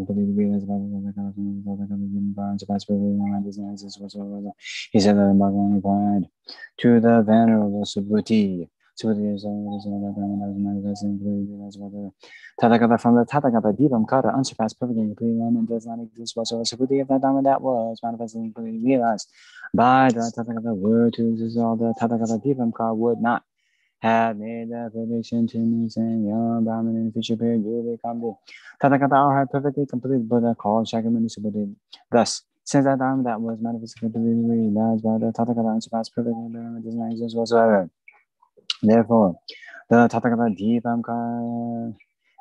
to be realized by the Tathagata being by unsurpassed perfect this was always he said that Bhagavan replied to the venerable Subhuti. Subhuti is Tathagata from the Tathagata Divam Kara, unsurpassed, perfect, and complete one, does not exist whatsoever. Subhuti of that Dhamma that was manifested and completely realized by the Tathagata were to exist, all the Tathagata Divam Kara would not have made the prediction to me, saying, young Brahman in the future period, you will become the Tathagata or have perfectly completed Buddha called Shakyamuni Buddha. Thus, since that Dharma that was manifested completely realized by the Tathagata and surpassed perfectly, Dharma does not exist whatsoever. Therefore, the Tathagata Deepamkar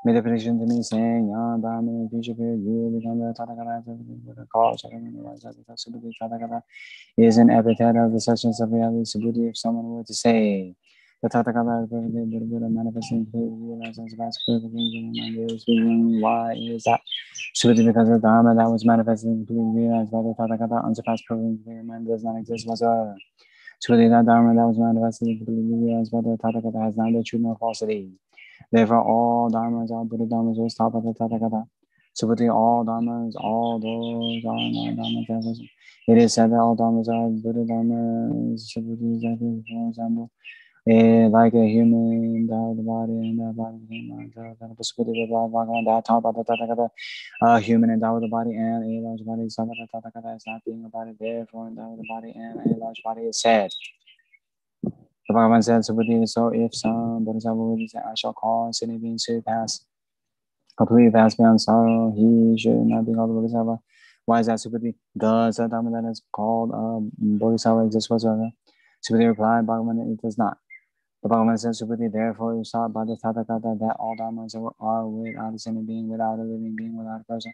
made a prediction to me, saying, young Brahman in the future period, you will become the Tathagata Buddha called Shakyamuni Buddha. Tathagata is an epithet of the substance of reality. Subdue, if someone were to say, the Tathagata is perfectly Buddha manifesting completely realized and surpassed perfectly, why is that? Subdue, because the Dharma that was manifested completely realized by the Tathagata, unsurpassed perfectly, mind does not exist whatsoever. Subdue, that Dharma that was manifested completely realized by the Tathagata has neither truth nor falsity. Therefore, all dharmas are Buddha dharmas was taught by the Tathagata. Subdue, all dharmas, all those are non-dharmas. It is said that all dharmas are Buddha dharmas. Subdue, exactly, for example, like a human, the body and the body. Subdue, that taught by the Tathagata, a human endowed with a body and a large body. Some of the Tathagata is not being a body, therefore endowed with a body and a large body is said. The Bhagavan said, Subdue, so if some Bodhisattva would say, I shall call sitting beings to pass completely fast beyond sorrow, he should not be called a Bodhisattva. Why is that, Subdue? Does the Dharma that is called Bodhisattva exist whatsoever? Subdue replied, Bhagavan, it does not. The Bhagavan said, Subdue, therefore you saw by the Tathagata that all dharmas are without a sentient being, without a living being, without a person.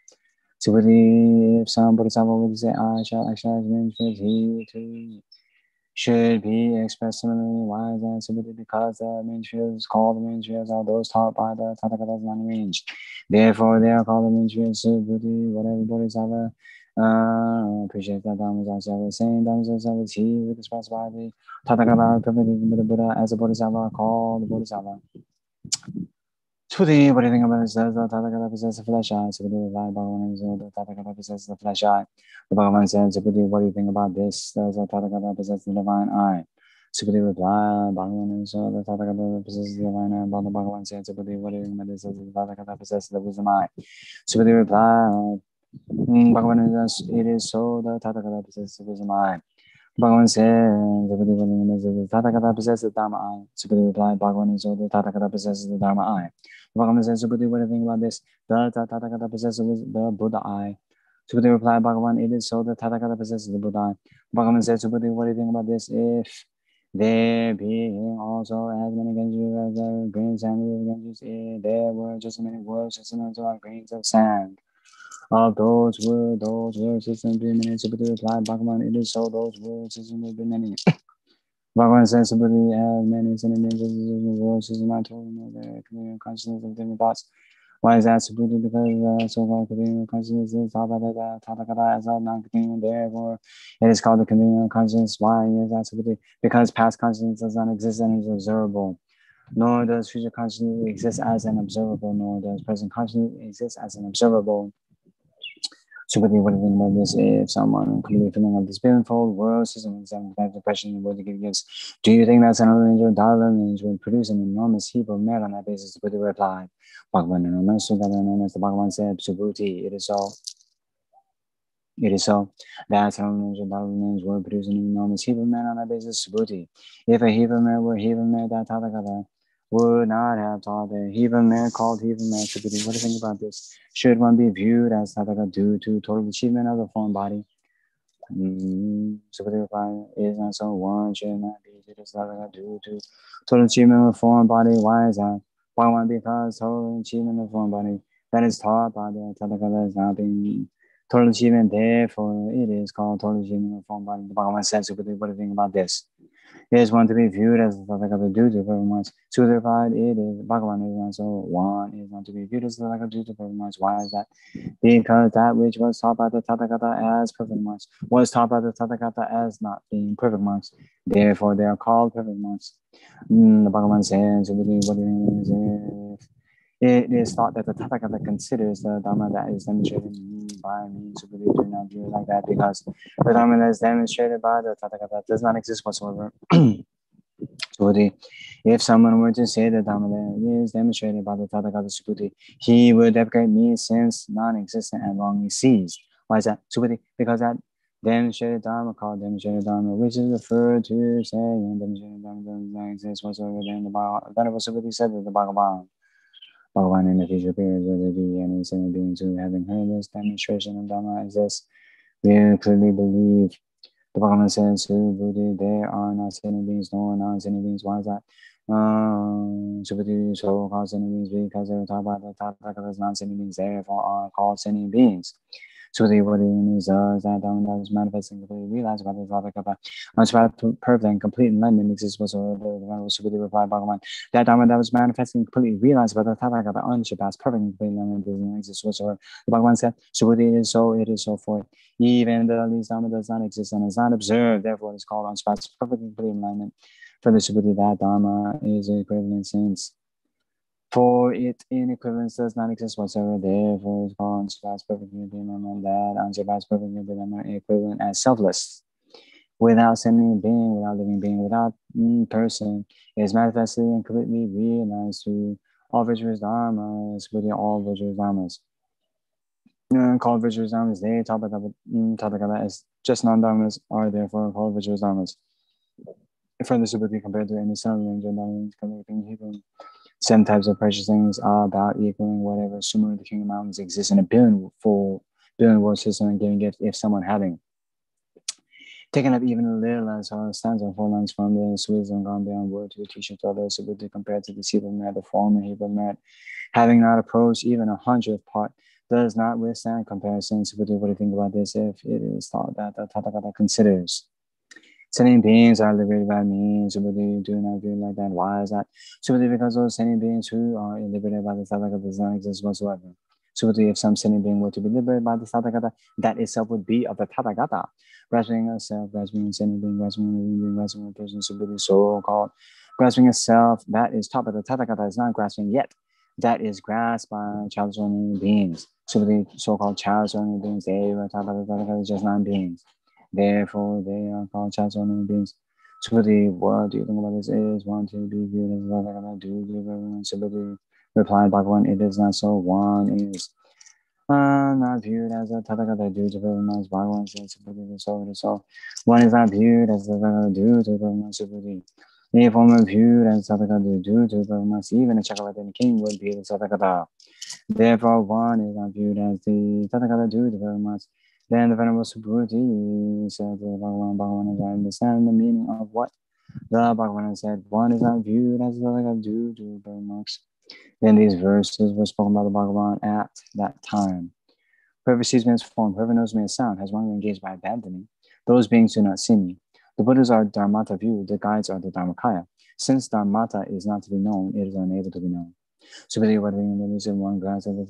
Subdue, if some Bodhisattva would say, I shall exercise ministries, he too should be expressed similarly. Why is that? Subdue, because the ministries called the ministries are those taught by the Tathagatas non-arranged. Therefore, they are called the ministries. Subdue, whatever Bodhisattva appreciates that dharmas are several. Saying dharmas are several, he who is expressed by the Tathagata perfectly the Buddha as a Bodhisattva called the Bodhisattva. Subdue, what do you think about this? Does the Tathagata possess the flesh eye? Subdue replied, Bhagavan, the Tathagata possesses the flesh eye. The Bhagavan said, Subdue, what do you think about this? Does the Tathagata possess the divine eye? Subdue replied, Bhagavan, the Tathagata possesses the divine eye. But the Bhagavan said, Subdue, what do you think about this? Does the Tathagata possess the wisdom eye? Subdue replied, Bhagavan, it is so, the Tathagata possesses the wisdom eye. Bhagavan said, the Tathagata possesses the Dharma eye. Subdue replied, Bhagavan, so the Tathagata possesses the Dharma eye. Bhagavan said, Subdue, what do you think about this? The Tathagata possesses the Buddha eye. Subdue replied, Bhagavan, it is so, the Tathagata possesses the Buddha eye. Bhagavan said, Subdue, what do you think about this? If there being also as many Ganges as there are grains and Ganges, if there were just as many words as there are grains of sand. Of those words, 603 minutes. Subdue replied, Bhagavan, it is so, those words, 603 many. Bhagavan says, Subdue has many synonyms as words, is not told in the clear consciousness of different thoughts. Why is that, Subdue? Because so-called continuing consciousness is taught by the Tathagata as a non-continuing, therefore it is called the continuing consciousness. Why is that, Subdue? Because past consciousness does not exist and is observable. Nor does future consciousness exist as an observable, nor does present consciousness exist as an observable. Subdue, what do you think about this? If someone completely feeling of this painful world system examines the question what it gives, do you think that another angel, dollar range will produce an enormous heap of merit on that basis? Subdue replied, Bhagavan, enormous, enormous. The Bhagavan said, Subdue, it is so. It is so that some angel dollar range will produce an enormous heap of merit on that basis. Subdue, if a heap of merit were heap of merit, that Tathagata would not have taught a heathen man called heathen man. What do you think about this? Should one be viewed as Tathagata due to total achievement of the form body? Subdue replied, is not so. One should not be viewed as Tathagata due to total achievement of the form body. Why is that? Bhagavan, because total achievement of the form body that is taught by the Tathagata is not being total achievement, therefore it is called total achievement of the form body. The Bhagavan said, Subdue, what do you think about this? Is one to be viewed as the Tathagata due to performance. Sutra replied, it is Bhagavan is not so. One is not to be viewed as the Tathagata due to performance. Why is that? Because that which was taught by the Tathagata as perfect marks was taught by the Tathagata as not being perfect marks. Therefore, they are called perfect marks. The Bhagavan says, what do you mean? It is thought that the Tathagata considers the Dharma that is demonstrated by means of belief. Do not view it like that, because the Dharma that is demonstrated by the Tathagata does not exist whatsoever. So if someone were to say the Dharma that is demonstrated by the Tathagata Subdue, he would deprecate me since non-existent and wrongly seized. Why is that? Subdue, because that Demonstrated Dharma called demonstrated Dharma, which is referred to saying demonstrated Dharma does not exist whatsoever. Then the Venerable Subhuti said that the Bhagavan in the future periods will there be any sentient beings who, having heard this demonstration of Dharma exists, will clearly believe. The Bhagavan says to Buddha, there are not sentient beings nor non-sentient beings. Why is that? Subhuti so called sentient beings because they were taught by the Tathagatas non-sentient beings, therefore are called sentient beings. Subhuti, what it means is that Dharma that is manifesting completely realized by the Tathagata. Unsurpassed, perfect, and complete enlightenment exists whatsoever. The Venerable Subhuti replied, Bhagavan, that Dharma that was manifesting completely realized by the Tathagata, unsurpassed, perfect, and complete enlightenment does not exist whatsoever. The Bhagavan said, Subhuti, it is so for it. Even the least Dharma does not exist and is not observed, therefore it is called unsurpassed, perfect, and complete enlightenment. For the Subhuti, that Dharma is equivalent since for it in equivalence does not exist whatsoever, therefore it is called unsurpassed, perfect, and complete enlightenment. That unsurpassed, perfect, and complete enlightenment equivalent as selfless. Without sentient being, without living being, without person, is manifestly and completely realized through all virtuous dharmas, within all virtuous dharmas. Called virtuous dharmas, they Tathagata as just non-dharmas are therefore called virtuous dharmas. Further Subhuti compared to any sun range of dharmas, collecting 7 types of precious things are about equaling whatever sumer the king of mountains exists in a billion world system and giving gift if someone having taken up even a little as a stanza 4 lines from the Swiss and gone beyond word to teach to others, Subhuti compared to the seed of merit, the former heap of merit, having not approached even 100th part, does not withstand comparison. Subhuti, what do you think about this? If it is thought that the Tathagata considers sentient beings are liberated by means, Subhuti do not view like that. Why is that? Subhuti, because those sentient beings who are liberated by the Tathagata does not exist whatsoever. Subhuti, if some sentient being were to be liberated by the Tathagata, that itself would be of the Tathagata. Grasping a self, grasping a sentient being, grasping a living being, grasping a person, Subhuti, so called. Grasping a self that is taught by the Tathagata is not grasping yet. That is grasped by childish ordinary beings. Subhuti, so called childish ordinary beings, they were taught by the Tathagata, just non-beings. Therefore, they are called childish ordinary beings. Subhuti, what do you think about this? Is one to be viewed as Tathagata? Do you give everyone? Subhuti replied, Bhagavan, it is not so. One is not viewed as a Tathagata due to Brahma's Bhagavan says Subhuti, it is so, it is so. One is not viewed as a Tathagata due to Brahma's Subhuti. If one were viewed as Tathagata due to Brahma's, even a Chakravartin king would be the Tathagata. Therefore, one is not viewed as the Tathagata due to Brahma's. Then the Venerable Subhuti said to Bhagavan, as I understand the meaning of what the Bhagavan said, one is not viewed as a Tathagata due to Brahma's. Then these verses were spoken by the Bhagavan at that time. Whoever sees me as form, whoever knows me as sound, has wrongly engaged by abandoning. Those beings do not see me. The Buddhas are Dharmata view, the guides are the Dharmakaya. Since Dharmata is not to be known, it is unable to be known. Subhuti, what we said, one glass of the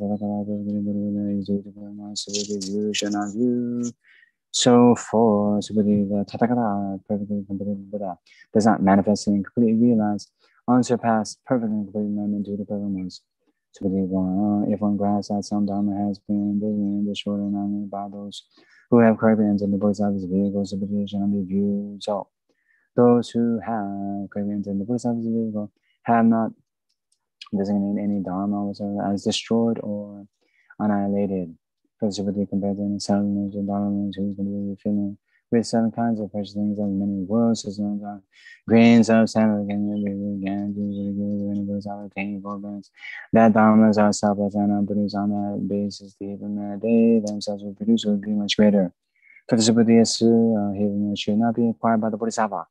you shall not view. So for Subhuti, the Tathagata, perfectly complete Buddha, does not manifest and completely realize unsurpassed, perfect and complete enlightenment due to perfect ones. Subhuti, if one grasps that some Dharma has been destroyed and not by those who have correctly entered the Bodhisattva's vehicle, Subhuti shall not be viewed. So those who have correctly entered the Bodhisattva's vehicle have not designated any Dharma whatsoever as destroyed or annihilated. For Subhuti compared to any settlement or Dharma who is completely filling with 7 kinds of precious things of many worlds, systems are grains of sand again, that dharmas are selfless and unproduced on that basis, the heaven they themselves will produce will be much greater. For the Subhuti, heaven should not be acquired by the Bodhisattva.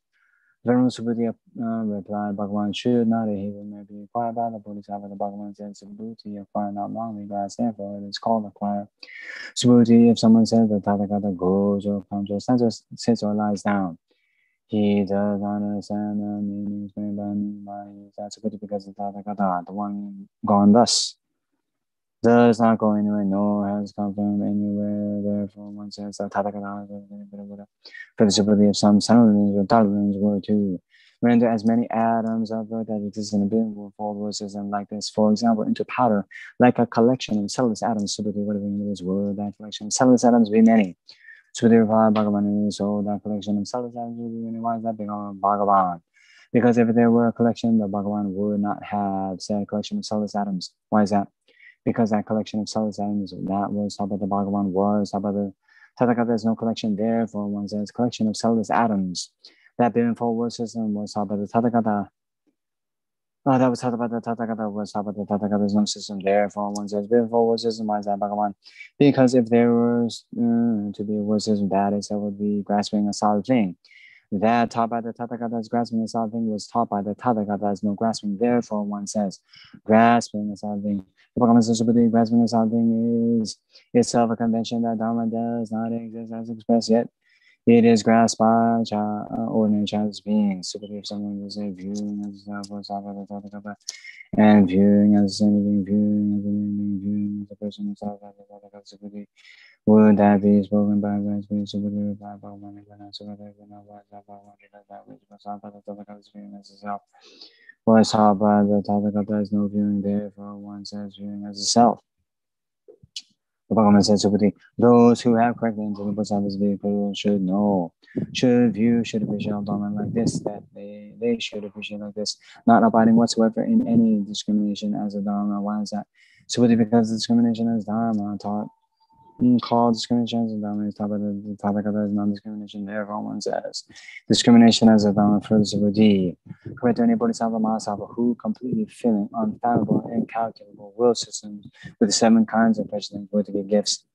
Venerable Subhuti replied, Bhagavan should not a heaven be acquired by the Bodhisattva. The Bhagavan said, Subhuti acquired not wrongly, glass, therefore it is called acquired. Subhuti, if someone says the Tathagata goes or comes or stands or sits or lies down, he does not understand the meaning explained by me by that Subhuti because the Tathagata, the one gone thus, does not go anywhere, nor has come from anywhere. Therefore, one says that Tathagata for the Subhuti, if some sound or thought were to render as many atoms of earth that exist in a billion will fall verses and like this, for example, into powder, like a collection of cellulose atoms. Subhuti, whatever in this word, that collection of cellulose atoms be many. Subhuti replied, Bhagavan, so that collection of cellulose atoms will be many. Why is that become Bhagavan? Because if there were a collection, the Bhagavan would not have said a collection of cellulose atoms. Why is that? Because that collection of cellulose atoms that was taught by the Bhagavan was taught by the Tathagata, there's no collection, therefore one says collection of cellulose atoms. That being full word system was taught by the Tathagata. That was taught by the Tathagata, was taught by the Tathagata, there's no system, therefore one says being full word system, why is that Bhagavan? Because if there was to be a word system, that is, that would be grasping a solid thing. That taught by the Tathagata as grasping a solid thing was taught by the Tathagata as no grasping. Therefore, one says, grasping a solid thing. The Bhagavan says, grasping a solid thing is itself a convention that Dharma does not exist as expressed yet. It is grasped by ordinary child's beings. Superior, someone will say, viewing as self or self as the Tathagata, and viewing as anything, viewing as anything, viewing as a person himself as the Tathagata. Would that be spoken by grasping superior by Bhagavan and superior was taught by the Tathagata as no viewing, therefore one says viewing as a self. The Bhagavan says, those who have correctly entered the Bodhisattva's vehicle should know, should view, should appreciate all Dharma like this, that they should appreciate like this, not abiding whatsoever in any discrimination as a Dharma. Why is that? Subhuti, because discrimination as Dharma taught, called discrimination as a Dharma is taught by the Tathagata as non-discrimination. Therefore, one says discrimination as a Dharma for the Subhuti. Correct to any Bodhisattva Mahasattva who completely filling unfathomable, incalculable will systems with 7 kinds of precious and political gifts.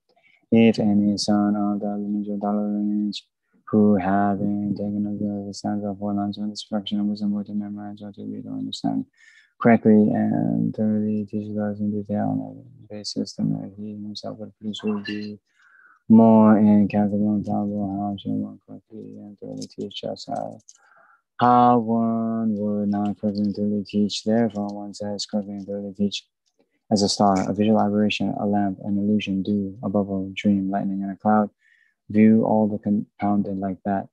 If any son of the lineage of Dalai lineage who having taken of the stands of 4 lines of instruction and wisdom were to memorize or to read or understand correctly and thoroughly teaches us in detail on a basis that he himself would produce will be more incalculable and infallible. How should one correctly and thoroughly teach us how one would not correctly and thoroughly teach? Therefore, one says correctly and thoroughly teach as a star, a visual aberration, a lamp, an illusion, dew, a bubble, dream, lightning, and a cloud. View all the compounded like that.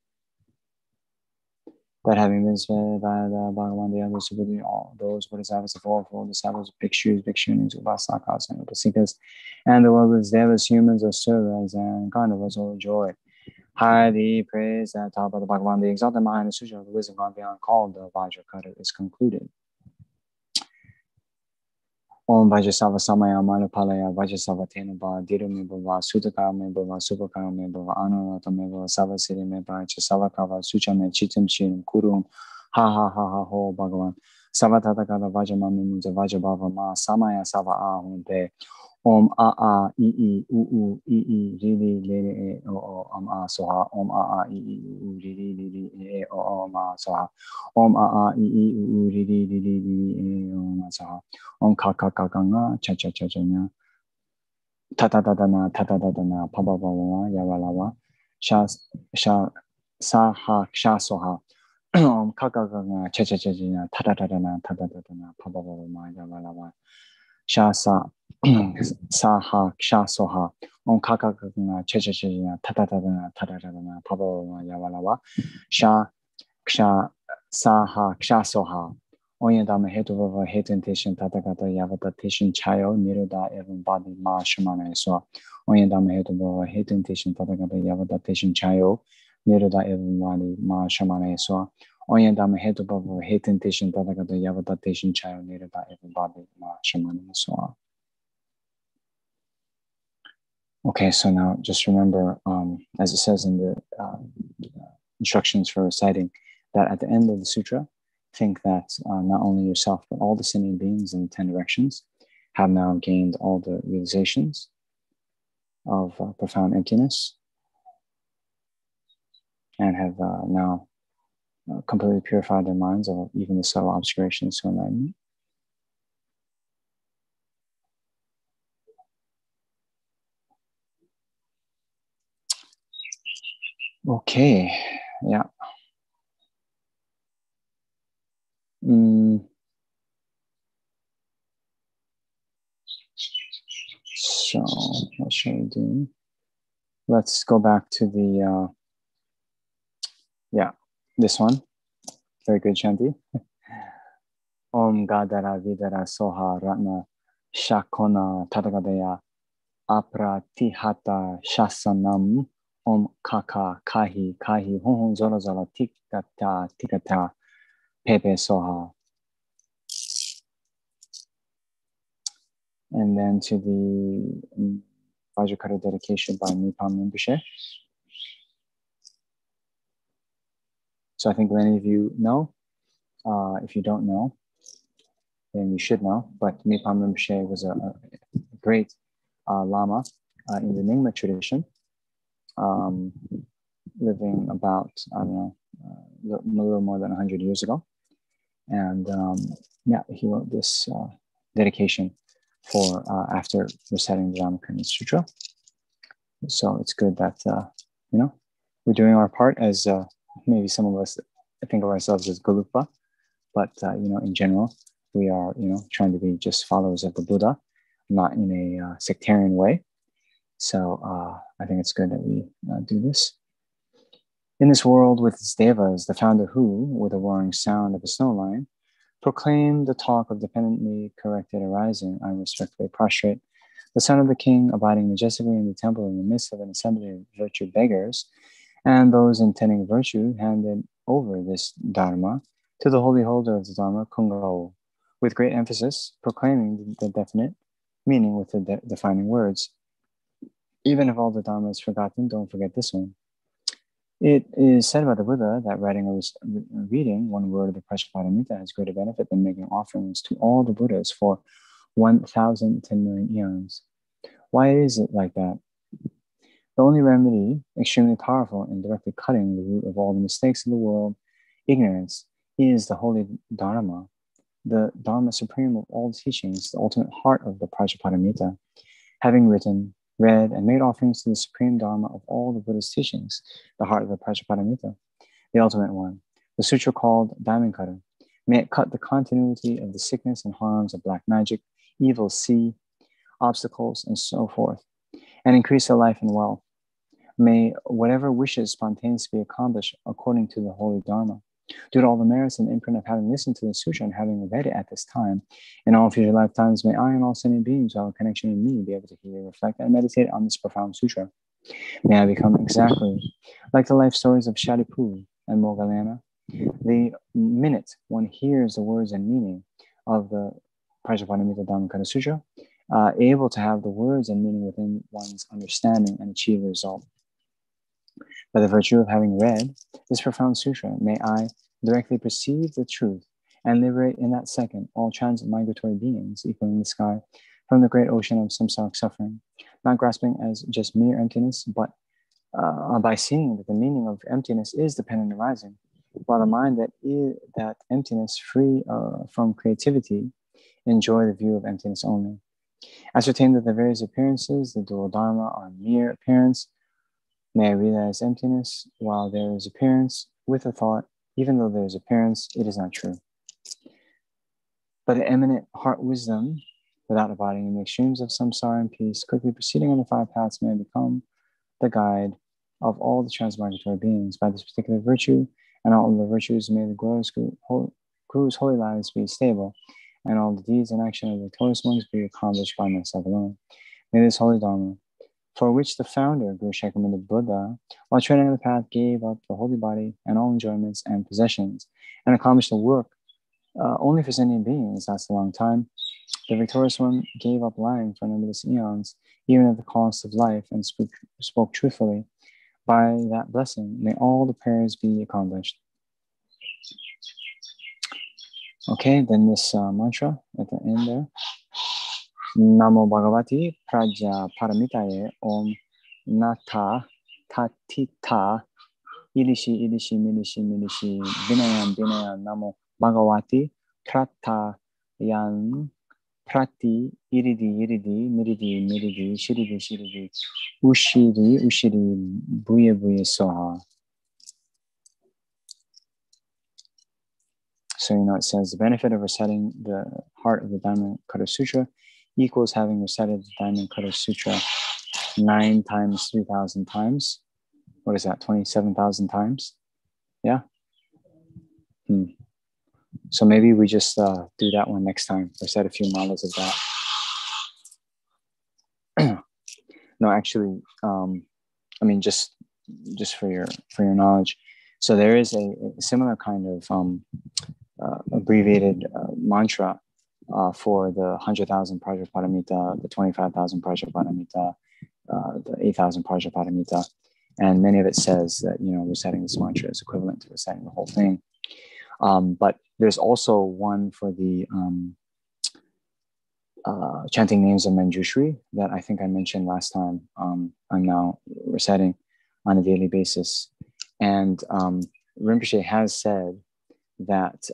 But having been said by the Bhagavan, the others, all those Bodhisattvas of all disciples, bhikshus, bhikshunis, upasakas, and upasikas, and the worldless devas, humans, asuras, and carnivores all joy. Highly praise that taught by the Bhagavan, the exalted mind and Sutra of the wisdom gone beyond called the Vajra cutter is concluded. Om Vajrasava Samaya Manupalaya Vajrasava Tenaba Dirumi Bhava Sutakame Bhava Supakame Bhava Ananatame Bhava Savasiri Meba Savakava Suchame Chitam Shirim Kurum Ha Ha Ha Ha Ho Bhagavan Savatatakada Vajamami Muja Vajabhava Ma Samaya Sava Ahunte Om A A I I U I I Rili Lili E O O Am A Soha Om A A I I U Rili Lili E O O Ma Soha Om A A I I U Rili Lili E O Ma Soha Om ka ka ka ka nga cha cha cha cha nya ta ta ta ta na pa pa pa wa ya wa la wa sha sa ha sha so ha Om ka ka ka nga cha cha cha cha nya ta ta ta na pa pa pa wa ya wa la wa sha sa ha sha so ha Om ka ka ka nga cha cha cha nya ta ta na pa pa wa ya wa la wa sha sa ha sha so ha Oyendama hetu vava hetentation tatakata yavatatation chayo niruda evan badi ma shamana so. Oyendama hetu vava hetentation tatakata yavatatation chayo niruda evan badi ma shamana so. Oyendama hetu vava hetentation tatakata yavatatation chayo niruda evan badi ma shamana so. Okay, so now just remember, as it says in the instructions for reciting, that at the end of the sutra, think that not only yourself, but all the sentient beings in the 10 directions have now gained all the realizations of profound emptiness and have now completely purified their minds of even the subtle obscurations to enlightenment. Okay, yeah. So what shall we do? Let's go back to the, this one. Very good, Shanti. Om Gadara Vidara Soha Ratna Shakona Tatagadaya Apratihata Shasanam Om Kaka Kahi Kahi Hon Zora Zora Tikata Pepe Soha. And then to the Vajra dedication by Mipam Rinpoche. So I think many of you know. If you don't know, then you should know. But Mipam Rinpoche was a great Lama in the Nyingma tradition, living about, I don't know, a little more than 100 years ago. And yeah, he wrote this dedication for after reciting the Dhammakarana Sutra. So it's good that, you know, we're doing our part as maybe some of us think of ourselves as Galupa, but, you know, in general, we are, you know, trying to be just followers of the Buddha, not in a sectarian way. So I think it's good that we do this. In this world with its devas, the founder who, with the roaring sound of a snow lion, proclaimed the talk of dependently corrected arising, I respectfully prostrate. The son of the king, abiding majestically in the temple in the midst of an assembly of virtue beggars, and those intending virtue, handed over this dharma to the holy holder of the dharma, Kungao, with great emphasis, proclaiming the definite meaning with the defining words. Even if all the dharma is forgotten, don't forget this one. It is said about the Buddha that writing or reading one word of the Prajnaparamita has greater benefit than making offerings to all the Buddhas for 1,010 million eons. Why is it like that? The only remedy, extremely powerful in directly cutting the root of all the mistakes of the world, ignorance, is the holy Dharma, the Dharma supreme of all teachings, the ultimate heart of the Prajnaparamita. Having written, read, and made offerings to the supreme Dharma of all the Buddha's teachings, the heart of the Prajnaparamita, the ultimate one, the sutra called Diamond Cutter. May it cut the continuity of the sickness and harms of black magic, evil sea, obstacles, and so forth, and increase their life and wealth. May whatever wishes spontaneously be accomplished according to the holy Dharma. Due to all the merits and imprint of having listened to the sutra and having read it at this time, in all future lifetimes, may I and all sentient beings who have a connection with me be able to hear, reflect, and meditate on this profound sutra. May I become exactly like the life stories of Shadipu and Moggallana. The minute one hears the words and meaning of the Prajnaparamita Dhammapada Sutra, able to have the words and meaning within one's understanding and achieve the result. By the virtue of having read this profound sutra, may I directly perceive the truth and liberate in that second all transit migratory beings equaling the sky from the great ocean of samsaric suffering, not grasping as just mere emptiness, but by seeing that the meaning of emptiness is dependent arising, while the mind that emptiness free from creativity enjoy the view of emptiness only. Ascertain that the various appearances, the dual dharma, are mere appearance. May I realize emptiness while there is appearance with a thought, even though there is appearance, it is not true. But the eminent heart wisdom, without abiding in the extremes of samsara and peace, quickly proceeding on the five paths, may become the guide of all the transmigratory beings. By this particular virtue and all the virtues, may the glorious Guru's holy lives be stable, and all the deeds and action of the victorious monks be accomplished by myself alone. May this holy Dharma, for which the founder, Guru Shakyamuni Buddha, while treading on the path, gave up the holy body and all enjoyments and possessions, and accomplished the work only for sentient beings, that's a long time. The victorious one gave up lying for numberless eons, even at the cost of life, and spoke truthfully. By that blessing, may all the prayers be accomplished. Okay, then this mantra at the end there. Namo Bhagavati Prajnaparamitaye Om Nata Tatita Ilishi Ilishi Milishi Milishi Vinaya Namo Bhagavati Pratayan Prati Iridi Miridi Shiridi Ushiri Buye Soha. So, you know, it says the benefit of reciting the heart of the Diamond Cutter Sutra equals having recited the Diamond Cutter Sutra 9 times 3,000 times. What is that, 27,000 times? Yeah? So maybe we just do that one next time. Recite a few malas of that. No, actually, I mean, just for your knowledge. So there is a similar kind of abbreviated mantra for the 100,000 Prajnaparamita, the 25,000 Prajnaparamita, the 8,000 Prajnaparamita. And many of it says that, reciting this mantra is equivalent to reciting the whole thing. But there's also one for the chanting names of Manjushri that I think I mentioned last time. I'm now reciting on a daily basis. And Rinpoche has said that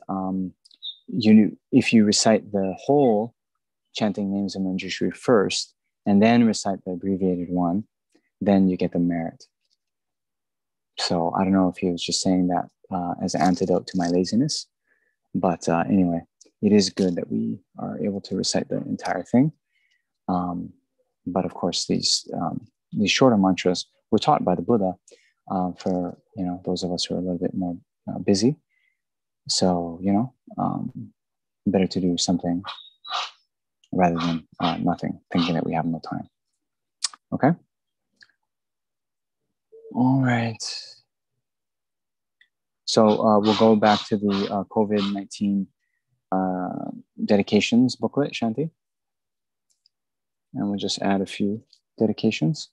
if you recite the whole chanting names of Manjushri first, and then recite the abbreviated one, then you get the merit. So I don't know if he was just saying that as an antidote to my laziness, but anyway, it is good that we are able to recite the entire thing. But of course, these shorter mantras were taught by the Buddha for those of us who are a little bit more busy. So better to do something rather than nothing, thinking that we have no time. Okay. All right. So we'll go back to the COVID-19 dedications booklet, Shanti. And we'll just add a few dedications.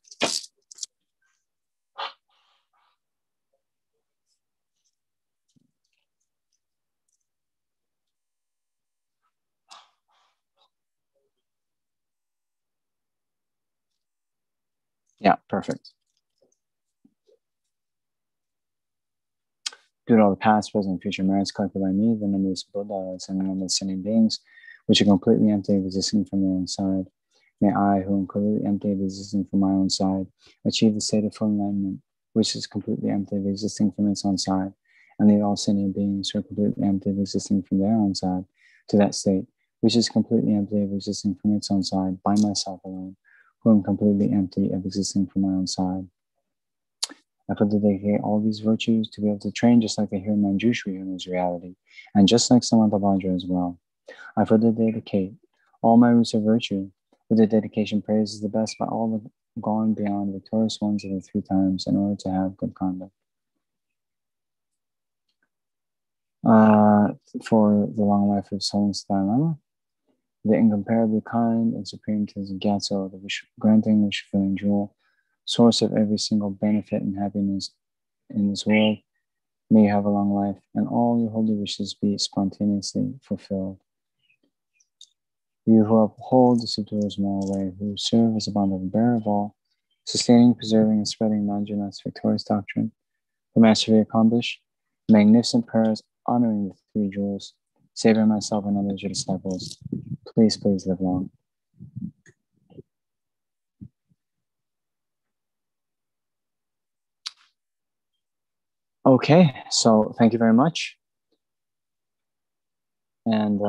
Yeah, perfect. Due to all the past, present, and future merits collected by me, the numberless Buddhas and the numberless sentient beings, which are completely empty of existing from their own side, may I, who am completely empty of existing from my own side, achieve the state of full enlightenment, which is completely empty of existing from its own side, and lead all sentient beings who are completely empty of existing from their own side to that state, which is completely empty of existing from its own side by myself alone, who am completely empty of existing from my own side. I further dedicate all these virtues to be able to train just like the hero Manjushri who knows reality, and just like Samantha Vajra as well. I further dedicate all my roots of virtue, with the dedication praised as the best by all the gone beyond victorious ones of the 3 times in order to have good conduct. For the long life of Solan Lama, the incomparably kind and supreme Tenzin Gyatso, the granting wish-fulfilling jewel, source of every single benefit and happiness in this world, may you have a long life, and all your holy wishes be spontaneously fulfilled. You who uphold the Sutra's moral way, who serve as a bond of bearer of all, sustaining, preserving, and spreading Manjunath's victorious doctrine, the mastery accomplished, magnificent prayers honoring the 3 jewels, saving myself and others your disciples, please live long. Okay, so thank you very much. And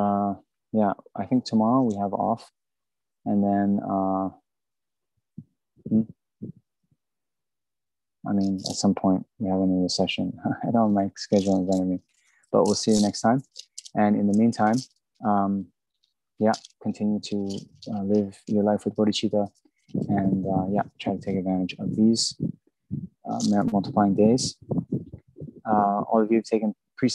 yeah, I think tomorrow we have off. And then, I mean, at some point we have another session. I don't have my schedule in front of me, but we'll see you next time. And in the meantime, yeah, continue to live your life with bodhicitta, and yeah, try to take advantage of these merit multiplying days. All of you have taken precepts.